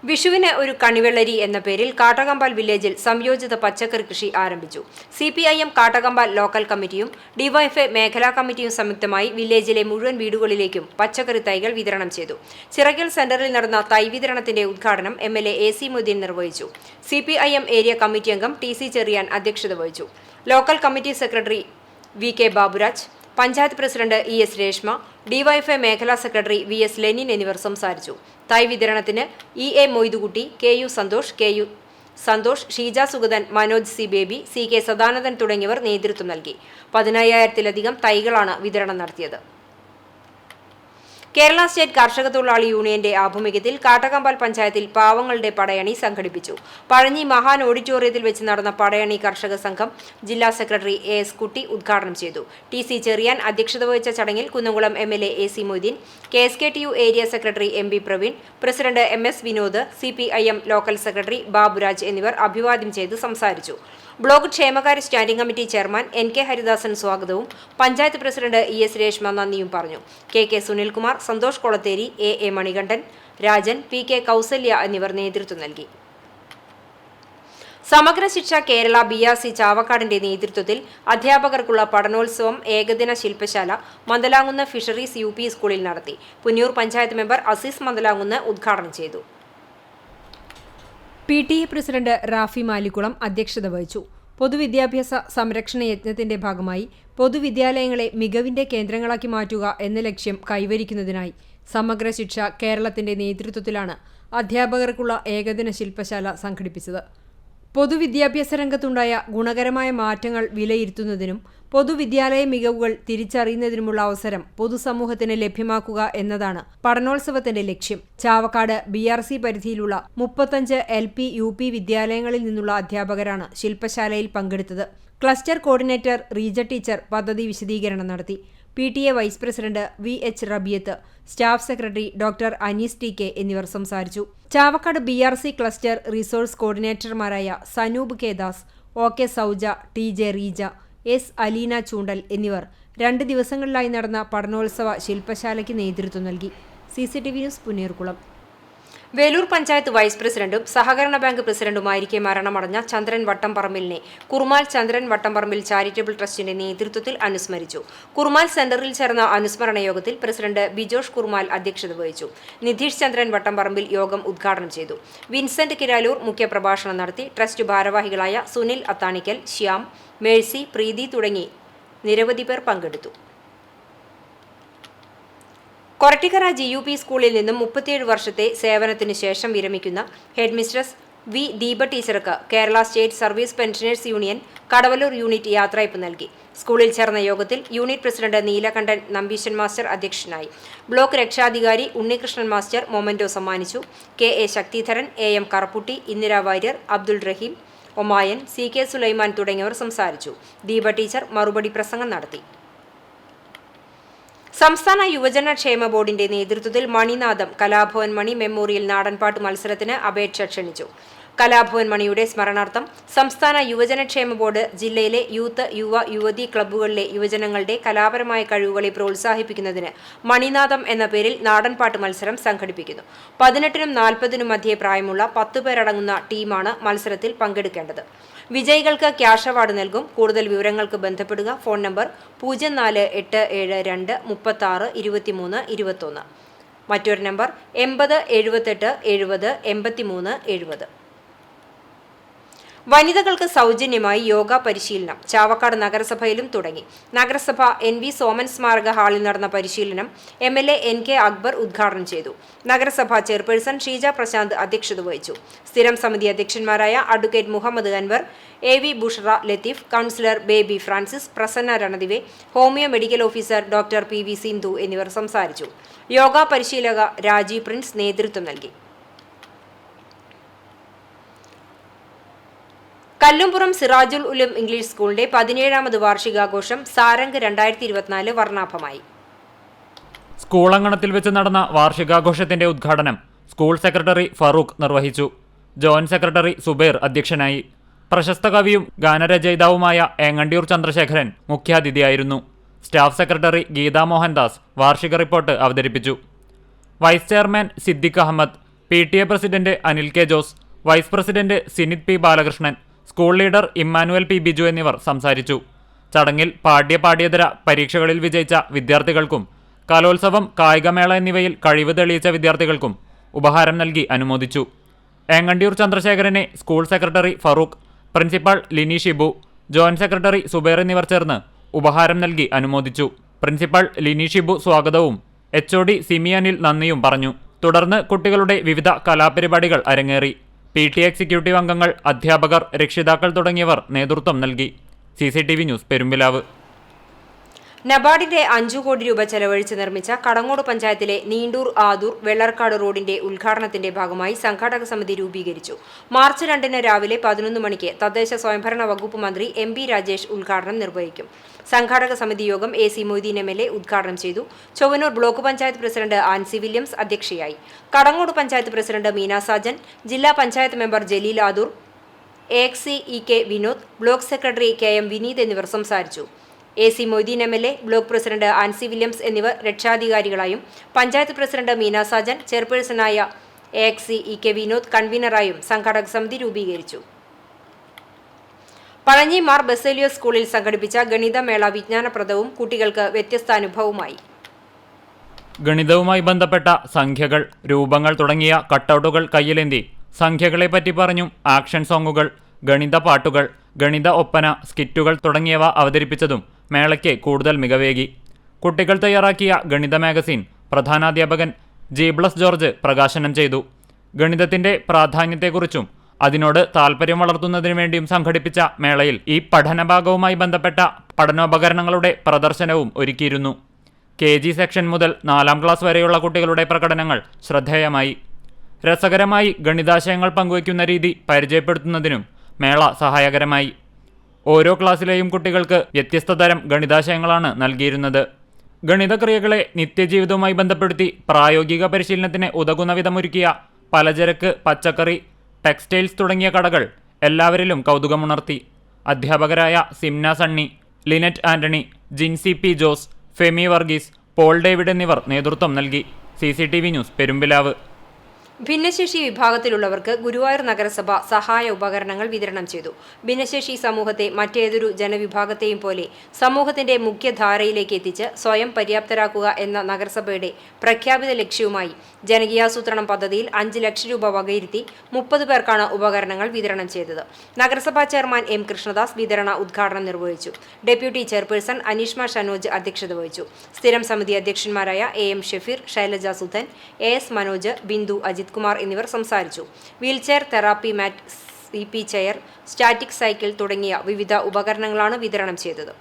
വിഷുവിന് ഒരു കണിവെള്ളരി എന്ന പേരിൽ കാട്ടകമ്പാൽ വില്ലേജിൽ സംയോജിത പച്ചക്കറി കൃഷി ആരംഭിച്ചു. CPIM കാട്ടകമ്പാൽ ലോക്കൽ കമ്മിറ്റിയും DYFI മേഖലാ കമ്മിറ്റിയും സംയുക്തമായി വില്ലേജിലെ മുഴുവൻ വീടുകളിലേക്കും പച്ചക്കറി തൈകൾ വിതരണം ചെയ്തു. ചിറക്കൽ സെന്ററിൽ നടന്ന തൈ വിതരണത്തിന്റെ ഉദ്ഘാടനം MLA AC മൊയ്തീൻ നിർവഹിച്ചു. CPIM ഏരിയ കമ്മിറ്റി അംഗം TC ചെറിയാൻ അധ്യക്ഷത വഹിച്ചു. Local committee secretary VK Baburaj, panchayat president ES Reshma, DYFI മേഖലാ സെക്രട്ടറി VS ലെനിൻ എന്നിവർ സംസാരിച്ചു. തൈ വിതരണത്തിന് EA Moidukutty, KU Santhosh, Sheeja Sugathan, Manoj C Baby, CK Sadanandan തുടങ്ങിയവർ നേതൃത്വം നൽകി. 15,000-ലധികം തൈകളാണ് വിതരണം നടത്തിയത്. കേരള സ്റ്റേറ്റ് കർഷക തൊഴിലാളി യൂണിയന്റെ ആഭിമുഖ്യത്തിൽ കാട്ടകമ്പാൽ പഞ്ചായത്തിൽ പാവങ്ങളുടെ പടയണി സംഘടിപ്പിച്ചു. പഴഞ്ഞി മഹാൻ ഓഡിറ്റോറിയത്തിൽ വെച്ച് നടന്ന പടയണി കർഷക സംഘം ജില്ലാ സെക്രട്ടറി AS കുട്ടി ഉദ്ഘാടനം ചെയ്തു. TC ചെറിയാൻ അധ്യക്ഷത വഹിച്ച ചടങ്ങിൽ Kunnamkulam MLA AC Moideen, KSKTU area secretary MB Praveen, president MS Vinod, CPIM local secretary Baburaj എന്നിവർ അഭിവാദ്യം ചെയ്ത് സംസാരിച്ചു. ബ്ലോക്ക് ക്ഷേമകാര്യ standing committee chairman NK Haridasan സ്വാഗതവും പഞ്ചായത്ത് പ്രസിഡന്റ് ES രേഷ്മ നന്ദിയും പറഞ്ഞു. KK Sunilkumar, Santhosh കൊളത്തേരി, AA Manikandan, Rajan, PK Kausalya എന്നിവർ നേതൃത്വം നൽകി. സമഗ്ര ശിക്ഷ കേരള BRC ചാവക്കാടിന്റെ നേതൃത്വത്തിൽ അധ്യാപകർക്കുള്ള പഠനോത്സവം ഏകദിന ശില്പശാല മന്ദലാങ്കുന്ന് ഫിഷറീസ് UP സ്കൂളിൽ നടത്തി. പുന്നൂർ പഞ്ചായത്ത് മെമ്പർ അസീസ് മന്ദലാങ്കുന്ന് ഉദ്ഘാടനം ചെയ്തു. PTA പ്രസിഡന്റ് റാഫി മാലിക്കുളം അധ്യക്ഷത വഹിച്ചു. പൊതുവിദ്യാഭ്യാസ സംരക്ഷണ യജ്ഞത്തിന്റെ ഭാഗമായി പൊതുവിദ്യാലയങ്ങളെ മികവിന്റെ കേന്ദ്രങ്ങളാക്കി മാറ്റുക എന്ന ലക്ഷ്യം കൈവരിക്കുന്നതിനായി സമഗ്ര ശിക്ഷ കേരളത്തിന്റെ നേതൃത്വത്തിലാണ് അധ്യാപകർക്കുള്ള ഏകദിന ശില്പശാല സംഘടിപ്പിച്ചത്. പൊതുവിദ്യാഭ്യാസ രംഗത്തുണ്ടായ ഗുണകരമായ മാറ്റങ്ങൾ വിലയിരുത്തുന്നതിനും പൊതുവിദ്യാലയ മികവുകൾ തിരിച്ചറിയുന്നതിനുമുള്ള അവസരം പൊതുസമൂഹത്തിന് ലഭ്യമാക്കുക എന്നതാണ് പഠനോത്സവത്തിന്റെ ലക്ഷ്യം. ചാവക്കാട് BRC പരിധിയിലുള്ള 35 LP UP വിദ്യാലയങ്ങളിൽ നിന്നുള്ള അധ്യാപകരാണ് ശില്പശാലയിൽ പങ്കെടുത്തത്. ക്ലസ്റ്റർ കോർഡിനേറ്റർ റീജ ടീച്ചർ പദ്ധതി വിശദീകരണം നടത്തി. PTA vice president VH Rabiyath, staff secretary doctor Anees TK എന്നിവർ സംസാരിച്ചു. ചാവക്കാട് BRC ക്ലസ്റ്റർ റിസോഴ്സ് കോർഡിനേറ്റർമാരായ Sanoop K Das, OK Sauja, TJ Reeja, S Aleena Choondal എന്നിവർ 2 ദിവസങ്ങളിലായി നടന്ന പഠനോത്സവ ശില്പശാലയ്ക്ക് നേതൃത്വം നൽകി. CCTV news, Punneerkulam. Velur panchayat vice പ്രസിഡന്റും സഹകരണ ബാങ്ക് പ്രസിഡന്റുമായിരിക്കെ മരണമടഞ്ഞ ചന്ദ്രൻ വട്ടംപറമ്പിലിനെ കുറുമാൽ ചന്ദ്രൻ വട്ടംപറമ്പിൽ ചാരിറ്റബിൾ ട്രസ്റ്റിന്റെ നേതൃത്വത്തിൽ അനുസ്മരിച്ചു. കുറുമാൽ സെന്ററിൽ ചേർന്ന അനുസ്മരണ യോഗത്തിൽ പ്രസിഡന്റ് ബിജോഷ് കുറുമാൽ അധ്യക്ഷത വഹിച്ചു. നിധീഷ് ചന്ദ്രൻ വട്ടംപറമ്പിൽ യോഗം ഉദ്ഘാടനം ചെയ്തു. വിൻസെന്റ് കിരാലൂർ മുഖ്യപ്രഭാഷണം നടത്തി. ട്രസ്റ്റ് ഭാരവാഹികളായ സുനിൽ അത്താണിക്കൽ, ശ്യാം, മേഴ്സി, പ്രീതി തുടങ്ങി നിരവധി പേർ പങ്കെടുത്തു. കൊരട്ടിക്കര GUP സ്കൂളിൽ നിന്നും 37 വർഷത്തെ സേവനത്തിനു ശേഷം വിരമിക്കുന്ന ഹെഡ്മിസ്ട്രസ് V ദീപ ടീച്ചർക്ക് Kerala state service pensioners union Kadavallur unit യാത്രയയപ്പ് നൽകി. സ്കൂളിൽ ചേർന്ന യോഗത്തിൽ unit president Neelakantan Nambeeshan master അധ്യക്ഷനായി. ബ്ലോക്ക് രക്ഷാധികാരി ഉണ്ണികൃഷ്ണൻ മാസ്റ്റർ മൊമന്റോ സമ്മാനിച്ചു. KA Sakthidharan, AM Karapputty, Indira Warrier, Abdul Raheem, Omayan, CK Sulaiman തുടങ്ങിയവർ സംസാരിച്ചു. ദീപ ടീച്ചർ മറുപടി പ്രസംഗം നടത്തി. സംസ്ഥാന യുവജന ക്ഷേമ ബോർഡിന്റെ നേതൃത്വത്തിൽ മണിനാഥം കലാഭവൻ മണി മെമ്മോറിയൽ നാടൻപാട്ട് മത്സരത്തിന് അപേക്ഷ ക്ഷണിച്ചു. കലാഭവൻ മണിയുടെ സ്മരണാർത്ഥം സംസ്ഥാന യുവജനക്ഷേമ ബോർഡ് ജില്ലയിലെ യൂത്ത്, യുവതി ക്ലബ്ബുകളിലെ യുവജനങ്ങളുടെ കലാപരമായ കഴിവുകളെ പ്രോത്സാഹിപ്പിക്കുന്നതിന് മണിനാഥം എന്ന പേരിൽ നാടൻപാട്ട് മത്സരം സംഘടിപ്പിക്കുന്നു. 18-നും 40-നും മധ്യേ പ്രായമുള്ള 10 പേരടങ്ങുന്ന ടീമാണ് മത്സരത്തിൽ പങ്കെടുക്കേണ്ടത്. വിജയികൾക്ക് ക്യാഷ് അവാർഡ് നൽകും. കൂടുതൽ വിവരങ്ങൾക്ക് ബന്ധപ്പെടുക. Phone number 04872 36 23 21. മറ്റൊരു നമ്പർ 80 78 70 83 70. വനിതകൾക്ക് സൗജന്യമായി യോഗ പരിശീലനം ചാവക്കാട് നഗരസഭയിലും തുടങ്ങി. നഗരസഭ NV സോമൻ സ്മാരക ഹാളിൽ നടന്ന പരിശീലനം MLA NK അക്ബർ ഉദ്ഘാടനം ചെയ്തു. നഗരസഭാ ചെയർപേഴ്സൺ ഷീജ പ്രശാന്ത് അധ്യക്ഷത വഹിച്ചു. സ്ഥിരം സമിതി അധ്യക്ഷന്മാരായ advocate Muhammad Anwar, AV Bushara Latheef, councillor Baby Francis, Prasanna Ranadive, homeo medical officer doctor PV Sindhu എന്നിവർ സംസാരിച്ചു. യോഗ പരിശീലക രാജീവ് പ്രിൻസ് നേതൃത്വം നൽകി. കല്ലുംപുറം സിറാജുൽ ഉലൂം ഇംഗ്ലീഷ് സ്കൂളിന്റെ 17ാമത് വാർഷികാഘോഷം സാരംഗ് 2024 വർണ്ണാഭമായി. സ്കൂൾ അങ്കണത്തിൽ വെച്ച് നടന്ന വാർഷികാഘോഷത്തിന്റെ ഉദ്ഘാടനം സ്കൂൾ സെക്രട്ടറി ഫറൂഖ് നിർവഹിച്ചു. ജോയിന്റ് സെക്രട്ടറി സുബൈർ അധ്യക്ഷനായി. പ്രശസ്ത കവിയും ഗാനരചയിതാവുമായ ഏങ്ങണ്ടിയൂർ ചന്ദ്രശേഖരൻ മുഖ്യാതിഥിയായിരുന്നു. സ്റ്റാഫ് സെക്രട്ടറി ഗീതാ മോഹൻദാസ് വാർഷിക റിപ്പോർട്ട് അവതരിപ്പിച്ചു. Vice chairman Siddique Ahmed, PTA president Anil K. Jose, vice president Sinith P. Balakrishnan, school leader Immanuel P. Biju എന്നിവർ സംസാരിച്ചു. ചടങ്ങിൽ പാഠ്യേതര പരീക്ഷകളിൽ വിജയിച്ച വിദ്യാർത്ഥികൾക്കും കലോത്സവം, കായികമേള എന്നിവയിൽ കഴിവ് തെളിയിച്ച വിദ്യാർത്ഥികൾക്കും ഉപഹാരം നൽകി അനുമോദിച്ചു. ഏങ്ങണ്ടിയൂർ ചന്ദ്രശേഖരനെ school secretary Farooq, principal Lini Shibu, joint secretary Subair എന്നിവർ ചേർന്ന് ഉപഹാരം നൽകി അനുമോദിച്ചു. പ്രിൻസിപ്പൽ ലിനി ഷിബു സ്വാഗതവും HOD സിമി അനിൽ നന്ദിയും പറഞ്ഞു. തുടർന്ന് കുട്ടികളുടെ വിവിധ കലാപരിപാടികൾ അരങ്ങേറി. PTA എക്സിക്യൂട്ടീവ് അംഗങ്ങൾ, അധ്യാപകർ, രക്ഷിതാക്കൾ തുടങ്ങിയവർ നേതൃത്വം നൽകി. CCTV news Perumpilavu. നബാർഡിന്റെ 5 കോടി രൂപ ചെലവഴിച്ച് നിർമ്മിച്ച കടങ്ങോട് പഞ്ചായത്തിലെ നീണ്ടൂർ ആദൂർ വെള്ളർക്കാട് റോഡിന്റെ ഉദ്ഘാടനത്തിന്റെ ഭാഗമായി സംഘാടക സമിതി രൂപീകരിച്ചു. മാർച്ച് 2 രാവിലെ 11 മണിക്ക് തദ്ദേശ സ്വയംഭരണ വകുപ്പ് മന്ത്രി MP രാജേഷ് ഉദ്ഘാടനം നിർവഹിക്കും. സംഘാടക സമിതി യോഗം AC മൊയ്തീൻ MLA ഉദ്ഘാടനം ചെയ്തു. ചൊവ്വനൂർ ബ്ലോക്ക് പഞ്ചായത്ത് പ്രസിഡന്റ് ആൻസി വില്യംസ് അധ്യക്ഷയായി. കടങ്ങോട് പഞ്ചായത്ത് പ്രസിഡന്റ് മീന സാജൻ, ജില്ലാ panchayat member Jaleel Adur, AXC EK Vinod, block secretary KM Vineeth എന്നിവർ സംസാരിച്ചു. AC Moideen MLA, block president Ancy Williams എന്നിവർ രക്ഷാധികാരികളായും പഞ്ചായത്ത് പ്രസിഡന്റ് മീന സാജൻ, ചെയർപേഴ്സണായ AXC EK വിനോദ് കൺവീനറായും സംഘാടക സമിതി രൂപീകരിച്ചു. പഴഞ്ഞി മാർ ബസേലിയോസ് സ്കൂളിൽ സംഘടിപ്പിച്ച ഗണിതമേള വിജ്ഞാനപ്രദവും കുട്ടികൾക്ക് വ്യത്യസ്ത അനുഭവമായി. ഗണിതവുമായി ബന്ധപ്പെട്ട സംഖ്യകൾ, രൂപങ്ങൾ തുടങ്ങിയ കട്ടൗട്ടുകൾ കയ്യിലേന്തി സംഖ്യകളെപ്പറ്റി പറഞ്ഞും ആക്ഷൻ സോങ്ങുകൾ, ഗണിത പാട്ടുകൾ, ഗണിത ഒപ്പന, സ്കിറ്റുകൾ തുടങ്ങിയവ അവതരിപ്പിച്ചതും മേളയ്ക്ക് കൂടുതൽ മികവേകി. കുട്ടികൾ തയ്യാറാക്കിയ ഗണിത മാഗസിൻ പ്രധാനാധ്യാപകൻ G. ജോർജ് പ്രകാശനം ചെയ്തു. ഗണിതത്തിന്റെ പ്രാധാന്യത്തെക്കുറിച്ചും അതിനോട് താൽപ്പര്യം വളർത്തുന്നതിനു വേണ്ടിയും സംഘടിപ്പിച്ച മേളയിൽ ഈ പഠനഭാഗവുമായി ബന്ധപ്പെട്ട പഠനോപകരണങ്ങളുടെ പ്രദർശനവും ഒരുക്കിയിരുന്നു. KG സെക്ഷൻ മുതൽ 4ാം ക്ലാസ് വരെയുള്ള കുട്ടികളുടെ പ്രകടനങ്ങൾ ശ്രദ്ധേയമായി. രസകരമായി ഗണിതാശയങ്ങൾ പങ്കുവയ്ക്കുന്ന രീതി പരിചയപ്പെടുത്തുന്നതിനും മേള സഹായകരമായി. ഓരോ ക്ലാസ്സിലെയും കുട്ടികൾക്ക് വ്യത്യസ്ത തരം ഗണിതാശയങ്ങളാണ് നൽകിയിരുന്നത്. ഗണിതക്രിയകളെ നിത്യജീവിതവുമായി ബന്ധപ്പെടുത്തി പ്രായോഗിക പരിശീലനത്തിന് ഉതകുന്ന വിധമൊരുക്കിയ പലചരക്ക്, പച്ചക്കറി, ടെക്സ്റ്റൈൽസ് തുടങ്ങിയ കടകൾ എല്ലാവരിലും കൗതുകമുണർത്തി. അധ്യാപകരായ Simna Sunny, Linet Antony, Jinsy P. Jose, Femi Varghese, Paul David എന്നിവർ നേതൃത്വം നൽകി. CCTV news Perumpilavu. ഭിന്നശേഷി വിഭാഗത്തിലുള്ളവർക്ക് ഗുരുവായൂർ നഗരസഭ സഹായ ഉപകരണങ്ങൾ വിതരണം ചെയ്തു. ഭിന്നശേഷി സമൂഹത്തെ മറ്റേതൊരു ജനവിഭാഗത്തെയും പോലെ സമൂഹത്തിന്റെ മുഖ്യധാരയിലേക്ക് എത്തിച്ച് സ്വയം പര്യാപ്തരാക്കുക എന്ന നഗരസഭയുടെ പ്രഖ്യാപിത ലക്ഷ്യവുമായി ജനകീയാസൂത്രണം പദ്ധതിയിൽ 5 ലക്ഷം രൂപ വകയിരുത്തി 30 പേർക്കാണ് ഉപകരണങ്ങൾ വിതരണം ചെയ്തത്. നഗരസഭാ ചെയർമാൻ M. കൃഷ്ണദാസ് വിതരണ ഉദ്ഘാടനം നിർവഹിച്ചു. ഡെപ്യൂട്ടി ചെയർപേഴ്സൺ അനീഷ്മ ഷനോജ് അധ്യക്ഷത വഹിച്ചു. സ്ഥിരം സമിതി അധ്യക്ഷന്മാരായ AM ഷഫീർ, ശൈലജ സുധൻ, AS മനോജ്, ബിന്ദു അജിത് കുമാർ എന്നിവർ സംസാരിച്ചു. വീൽചെയർ, തെറാപ്പി മാറ്റ്, CP ചെയർ, സ്റ്റാറ്റിക് സൈക്കിൾ തുടങ്ങിയ വിവിധ ഉപകരണങ്ങളാണ് വിതരണം ചെയ്തത്.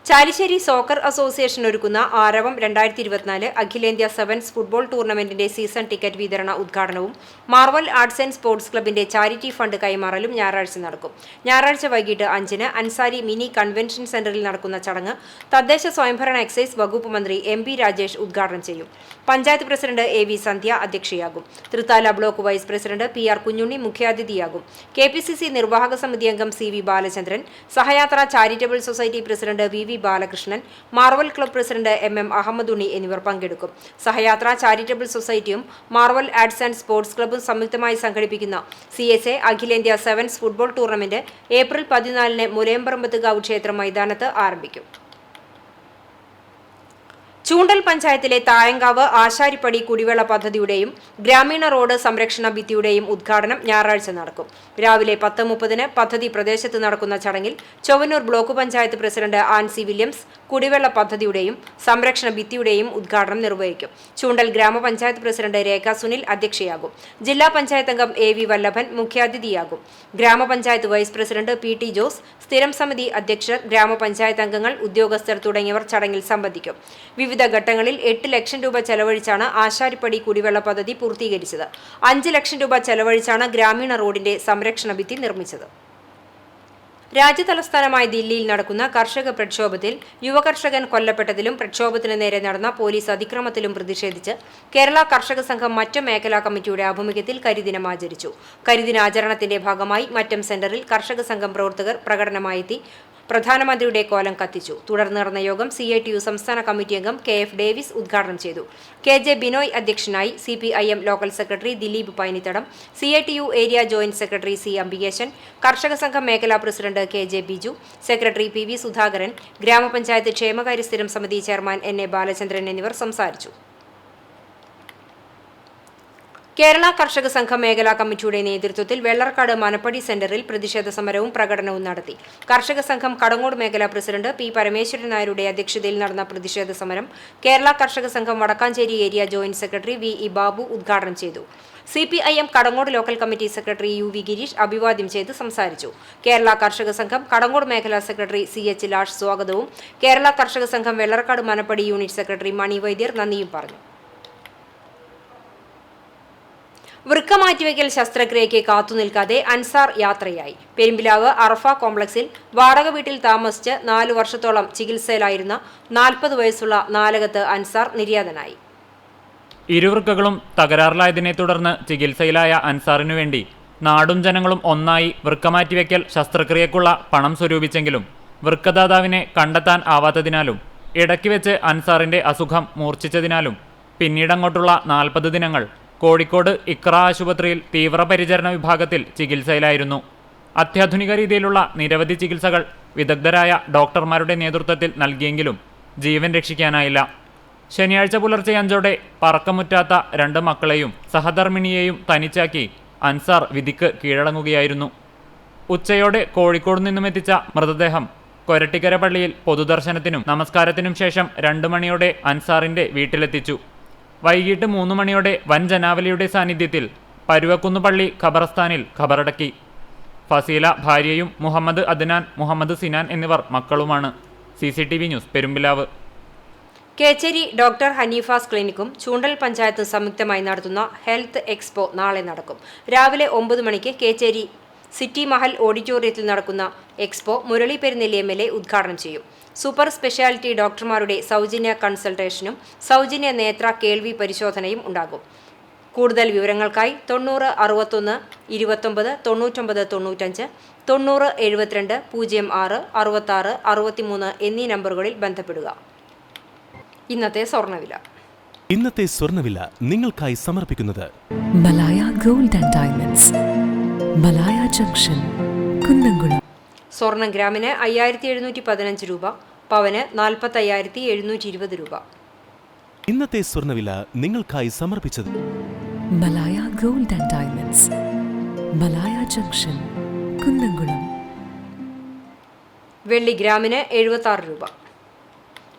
ചാലിശ്ശേരി സോക്കർ അസോസിയേഷൻ ഒരുക്കുന്ന ആരവം 2024 അഖിലേന്ത്യാ സെവൻസ് ഫുട്ബോൾ ടൂർണമെന്റിന്റെ സീസൺ ടിക്കറ്റ് വിതരണ ഉദ്ഘാടനവും മാർവൽ ആർട്സ് ആൻഡ് സ്പോർട്സ് ക്ലബിന്റെ ചാരിറ്റി ഫണ്ട് കൈമാറലും ഞായറാഴ്ച നടക്കും. ഞായറാഴ്ച വൈകിട്ട് 5-ന് അൻസാരി മിനി കൺവെൻഷൻ സെന്ററിൽ നടക്കുന്ന ചടങ്ങ് തദ്ദേശ സ്വയംഭരണ എക്സൈസ് വകുപ്പ് മന്ത്രി MP രാജേഷ് ഉദ്ഘാടനം ചെയ്യും. പഞ്ചായത്ത് പ്രസിഡന്റ് AV സന്ധ്യ അധ്യക്ഷയാകും. Thrithala block vice president PR Kunhunni മുഖ്യാതിഥിയാകും. KPCC നിർവാഹക സമിതി അംഗം CV Balachandran, Sahayatra charitable society president VV Balakrishnan, Marvel club president MM Ahmed Unni എന്നിവർ പങ്കെടുക്കും. സഹയാത്ര ചാരിറ്റബിൾ സൊസൈറ്റിയും മാർവൽ ആർട്സ് ആൻഡ് സ്പോർട്സ് ക്ലബും സംയുക്തമായി സംഘടിപ്പിക്കുന്ന CSA അഖിലേന്ത്യാ സെവൻസ് ഫുട്ബോൾ ടൂർണമെന്റ് ഏപ്രിൽ 14-ന് മുലയമ്പറമ്പത്തുകാവ് ക്ഷേത്ര മൈതാനത്ത് ആരംഭിക്കും. ചൂണ്ടൽ പഞ്ചായത്തിലെ തായങ്കാവ് ആശാരിപ്പടി കുടിവെള്ള പദ്ധതിയുടെയും ഗ്രാമീണ റോഡ് സംരക്ഷണ ഭിത്തിയുടെയും ഉദ്ഘാടനം ഞായറാഴ്ച നടക്കും. രാവിലെ 10:30 പദ്ധതി പ്രദേശത്ത് നടക്കുന്ന ചടങ്ങിൽ Chowwannur block panchayat president Ancy Williams കുടിവെള്ള പദ്ധതിയുടെയും സംരക്ഷണ ഭിത്തിയുടെയും ഉദ്ഘാടനം നിർവഹിക്കും. ചൂണ്ടൽ ഗ്രാമപഞ്ചായത്ത് പ്രസിഡന്റ് രേഖ സുനിൽ അധ്യക്ഷയാകും. ജില്ലാ പഞ്ചായത്ത് അംഗം AV വല്ലഭൻ മുഖ്യാതിഥിയാകും. ഗ്രാമപഞ്ചായത്ത് വൈസ് പ്രസിഡന്റ് PT ജോസ്, സ്ഥിരം സമിതി അധ്യക്ഷർ, ഗ്രാമപഞ്ചായത്ത് അംഗങ്ങൾ, ഉദ്യോഗസ്ഥർ തുടങ്ങിയവർ ചടങ്ങിൽ സംബന്ധിക്കും. വിവിധ ഘട്ടങ്ങളിൽ 8 ലക്ഷം രൂപ ചെലവഴിച്ചാണ് ആശാരിപ്പടി കുടിവെള്ള പദ്ധതി പൂർത്തീകരിച്ചത്. 5 ലക്ഷം രൂപ ചെലവഴിച്ചാണ് ഗ്രാമീണ റോഡിന്റെ സംരക്ഷണ ഭിത്തി നിർമ്മിച്ചത്. രാജ്യതലസ്ഥാനമായ ദില്ലിയിൽ നടക്കുന്ന കർഷക പ്രക്ഷോഭത്തിൽ യുവകർഷകൻ കൊല്ലപ്പെട്ടതിലും പ്രക്ഷോഭത്തിന് നേരെ നടന്ന പോലീസ് അതിക്രമത്തിലും പ്രതിഷേധിച്ച് കേരള കർഷക സംഘം മറ്റം മേഖലാ കമ്മിറ്റിയുടെ ആഭിമുഖ്യത്തിൽ കരിദിനം ആചരിച്ചു. കരിദിനാചരണത്തിന്റെ ഭാഗമായി മറ്റം സെന്ററിൽ കർഷക സംഘം പ്രവർത്തകർ പ്രകടനമായെത്തി പ്രധാനമന്ത്രിയുടെ കോലം കത്തിച്ചു. തുടർന്ന് നടന്ന യോഗം CITU സംസ്ഥാന കമ്മിറ്റി അംഗം KF ഡേവിസ് ഉദ്ഘാടനം ചെയ്തു. KJ ബിനോയ് അധ്യക്ഷനായി. CPIM local secretary Dileep Painithadam, CITU area joint secretary C Ambikesan, Karshaka Sangham മേഖലാ president KJ Biju, secretary PV Sudhakaran, grama panchayat ക്ഷേമകാര്യ സ്ഥിരം സമിതി ചെയർമാൻ NA ബാലചന്ദ്രൻ എന്നിവർ സംസാരിച്ചു. കേരള കർഷക സംഘം മേഖലാ കമ്മിറ്റിയുടെ നേതൃത്വത്തിൽ വെള്ളർക്കാട് മനപ്പടി സെന്ററിൽ പ്രതിഷേധ സമരവും പ്രകടനവും നടത്തി. കർഷക സംഘം കടങ്ങോട് മേഖലാ പ്രസിഡന്റ് P പരമേശ്വരൻ നായരുടെ അധ്യക്ഷതയിൽ നടന്ന പ്രതിഷേധ സമരം Kerala Karshaka Sangham Wadakkanchery area joint secretary VE Babu ഉദ്ഘാടനം ചെയ്തു. CPIM Kadangode local committee secretary UV Gireesh അഭിവാദ്യം ചെയ്ത് സംസാരിച്ചു. കേരള കർഷക സംഘം കടങ്ങോട് മേഖലാ സെക്രട്ടറി CH ലാഷ് സ്വാഗതവും കേരള കർഷക സംഘം വെള്ളർക്കാട് മനപ്പടി യൂണിറ്റ് സെക്രട്ടറി മണി വൈദ്യർ നന്ദിയും പറഞ്ഞു. വൃക്ക മാറ്റിവയ്ക്കൽ ശസ്ത്രക്രിയയ്ക്ക് കാത്തുനിൽക്കാതെ അൻസാർ യാത്രയായി. പെരുമ്പിലാവ് അറഫ കോംപ്ലക്സിൽ വാടക വീട്ടിൽ താമസിച്ച് 4 വർഷത്തോളം ചികിത്സയിലായിരുന്ന 40 വയസ്സുള്ള നാലകത്ത് അൻസാർ നിര്യാതനായി. ഇരുവൃക്കകളും തകരാറിലായതിനെ തുടർന്ന് ചികിത്സയിലായ അൻസാറിനു വേണ്ടി നാടും ജനങ്ങളും ഒന്നായി വൃക്കമാറ്റിവയ്ക്കൽ ശസ്ത്രക്രിയക്കുള്ള പണം സ്വരൂപിച്ചെങ്കിലും വൃക്കദാതാവിനെ കണ്ടെത്താൻ ആവാത്തതിനാലും ഇടയ്ക്ക് വെച്ച് അൻസാറിന്റെ അസുഖം മൂർച്ഛിച്ചതിനാലും പിന്നീടങ്ങോട്ടുള്ള 40 ദിനങ്ങൾ കോഴിക്കോട് ഇക്ര ആശുപത്രിയിൽ തീവ്രപരിചരണ വിഭാഗത്തിൽ ചികിത്സയിലായിരുന്നു. അത്യാധുനിക രീതിയിലുള്ള നിരവധി ചികിത്സകൾ വിദഗ്ധരായ ഡോക്ടർമാരുടെ നേതൃത്വത്തിൽ നൽകിയെങ്കിലും ജീവൻ രക്ഷിക്കാനായില്ല. ശനിയാഴ്ച പുലർച്ചെ 5 പറക്കമുറ്റാത്ത 2 മക്കളെയും സഹധർമ്മിണിയെയും തനിച്ചാക്കി അൻസാർ വിധിക്ക് കീഴടങ്ങുകയായിരുന്നു. ഉച്ചയോടെ കോഴിക്കോട് നിന്നുമെത്തിച്ച മൃതദേഹം കൊരട്ടിക്കര പള്ളിയിൽ പൊതുദർശനത്തിനും നമസ്കാരത്തിനും ശേഷം 2 മണിയോടെ അൻസാറിന്റെ വീട്ടിലെത്തിച്ചു. വൈകിട്ട് 3 മണിയോടെ വൻ ജനാവലിയുടെ സാന്നിധ്യത്തിൽ പരുവക്കുന്ന് പള്ളി ഖബർസ്ഥാനിൽ ഖബറടക്കി. ഫസീല ഭാര്യയും മുഹമ്മദ് അദ്നാൻ, മുഹമ്മദ് സിനാൻ എന്നിവർ മക്കളുമാണ്. CCTV news Perumpilavu. Kechery doctor Haneefa's ക്ലിനിക്കും ചൂണ്ടൽ പഞ്ചായത്ത് സംയുക്തമായി നടത്തുന്ന ഹെൽത്ത് എക്സ്പോ നാളെ നടക്കും. രാവിലെ 9 മണിക്ക് കേച്ചേരി സിറ്റി മഹൽ ഓഡിറ്റോറിയത്തിൽ നടക്കുന്ന എക്സ്പോ മുരളി പെരുന്നെല്ലി MLA ഉദ്ഘാടനം ചെയ്യും. സൂപ്പർ സ്പെഷ്യാലിറ്റി ഡോക്ടർമാരുടെ സൗജന്യ കൺസൾട്ടേഷനും സൗജന്യ നേത്ര കേൾവി പരിശോധനയും ഉണ്ടാകും. കൂടുതൽ വിവരങ്ങൾക്കായി 90 61 29 99 95 90 72 06 66 63 എന്നീ നമ്പറുകളിൽ ബന്ധപ്പെടുക. ഇന്നത്തെ സ്വർണ്ണവില നിങ്ങൾക്കായി സമർപ്പിക്കുന്നത് Malaya gold and diamonds, Malaya junction, Kunnamkulam. സ്വർണം ഗ്രാമിന് 5715 രൂപ, പവന് 45,720 രൂപ. ഇന്നത്തെ സ്വർണ്ണവില നിങ്ങൾക്കായി സമർപ്പിച്ചത് Malaya gold and diamonds, Malaya junction, Kunnamkulam. വെള്ളി ഗ്രാമിന് 76 രൂപ.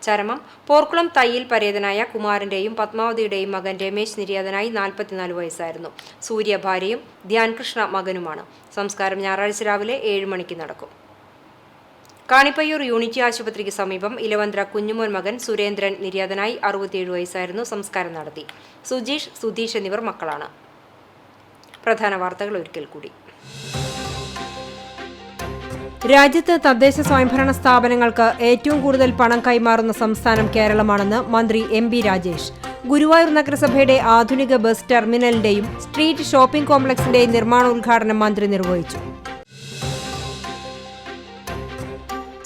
ചരമം പോർക്കുളം തയ്യിൽ പരേതനായ കുമാരന്റെയും പത്മാവതിയുടെയും മകൻ രമേശ് നിര്യാതനായി 44 വയസ്സായിരുന്നു. സൂര്യ ഭാര്യയും ധ്യാൻ കൃഷ്ണ മകനുമാണ്. സംസ്കാരം ഞായറാഴ്ച രാവിലെ 7 മണിക്ക് നടക്കും. കാണിപ്പയ്യൂർ യൂണിറ്റി ആശുപത്രിക്ക് സമീപം ഇലവന്ത്ര കുഞ്ഞുമോൻ മകൻ സുരേന്ദ്രൻ നിര്യാതനായി 67 വയസ്സായിരുന്നു. സംസ്കാരം നടത്തി. സുജീഷ്, സുധീഷ് എന്നിവർ മക്കളാണ്. പ്രധാന വാർത്തകൾ ഒരിക്കൽ കൂടി. രാജ്യത്ത് തദ്ദേശ സ്വയംഭരണ സ്ഥാപനങ്ങൾക്ക് ഏറ്റവും കൂടുതൽ പണം കൈമാറുന്ന സംസ്ഥാനം കേരളമാണെന്ന് മന്ത്രി MB രാജേഷ്. ഗുരുവായൂർ നഗരസഭയുടെ ആധുനിക ബസ് ടെർമിനലിന്റെയും സ്ട്രീറ്റ് ഷോപ്പിംഗ് കോംപ്ലക്സിന്റെയും നിർമ്മാണോദ്ഘാടനം മന്ത്രി നിർവഹിച്ചു.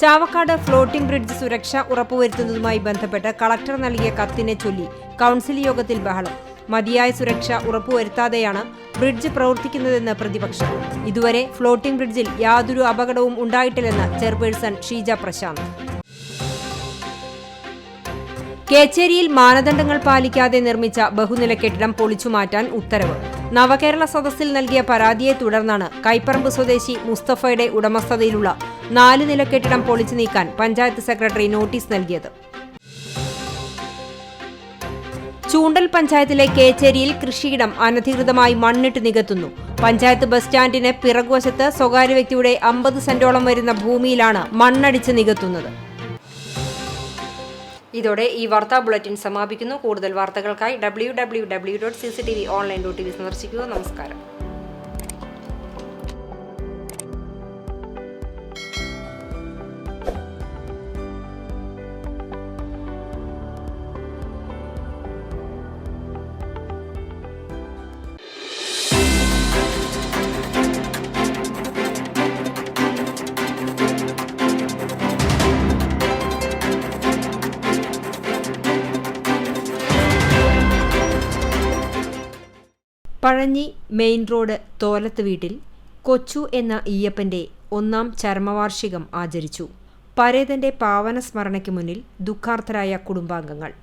ചാവക്കാട് ഫ്ലോട്ടിംഗ് ബ്രിഡ്ജ് സുരക്ഷ ഉറപ്പുവരുത്തുന്നതുമായി ബന്ധപ്പെട്ട് കളക്ടർ നൽകിയ കത്തിനെ ചൊല്ലി കൗൺസിൽ യോഗത്തിൽ ബഹളം. മതിയായ സുരക്ഷ ഉറപ്പുവരുത്താതെയാണ് ബ്രിഡ്ജ് പ്രവർത്തിക്കുന്നതെന്ന് പ്രതിപക്ഷം. ഇതുവരെ ഫ്ലോട്ടിംഗ് ബ്രിഡ്ജിൽ യാതൊരു അപകടവും ഉണ്ടായിട്ടില്ലെന്ന് ചെയർപേഴ്സൺ ഷീജ പ്രശാന്ത്. കേച്ചേരിയിൽ മാനദണ്ഡങ്ങൾ പാലിക്കാതെ നിർമ്മിച്ച ബഹുനില കെട്ടിടം പൊളിച്ചുമാറ്റാൻ ഉത്തരവ്. നവകേരള സദസ്സിൽ നൽകിയ പരാതിയെ തുടർന്നാണ് കൈപ്പറമ്പ് സ്വദേശി മുസ്തഫയുടെ ഉടമസ്ഥതയിലുള്ള 4 നില കെട്ടിടം പൊളിച്ചു നീക്കാൻ പഞ്ചായത്ത് സെക്രട്ടറി നോട്ടീസ് നൽകിയത്. ചൂണ്ടൽ പഞ്ചായത്തിലെ കേച്ചേരിയിൽ കൃഷിയിടം അനധികൃതമായി മണ്ണിട്ട് നികത്തുന്നു. പഞ്ചായത്ത് ബസ് സ്റ്റാൻഡിന് പിറകുവശത്ത് സ്വകാര്യ വ്യക്തിയുടെ 50 സെന്റോളം വരുന്ന ഭൂമിയിലാണ് മണ്ണടിച്ച് നികത്തുന്നത്. ഇതോടെ ഈ വാർത്താ ബുള്ളറ്റിൻ സമാപിക്കുന്നു. കൂടുതൽ വാർത്തകൾക്കായി www.cctvonline.tv സന്ദർശിക്കുക. നമസ്കാരം. പഴഞ്ഞി മെയിൻ റോഡ് തോലത്ത് വീട്ടിൽ കൊച്ചു എന്ന ഈയപ്പന്റെ 1ാം ചരമവാർഷികം ആചരിച്ചു. പരേതന്റെ പാവന സ്മരണയ്ക്ക് മുന്നിൽ ദുഃഖാർത്തരായ കുടുംബാംഗങ്ങൾ.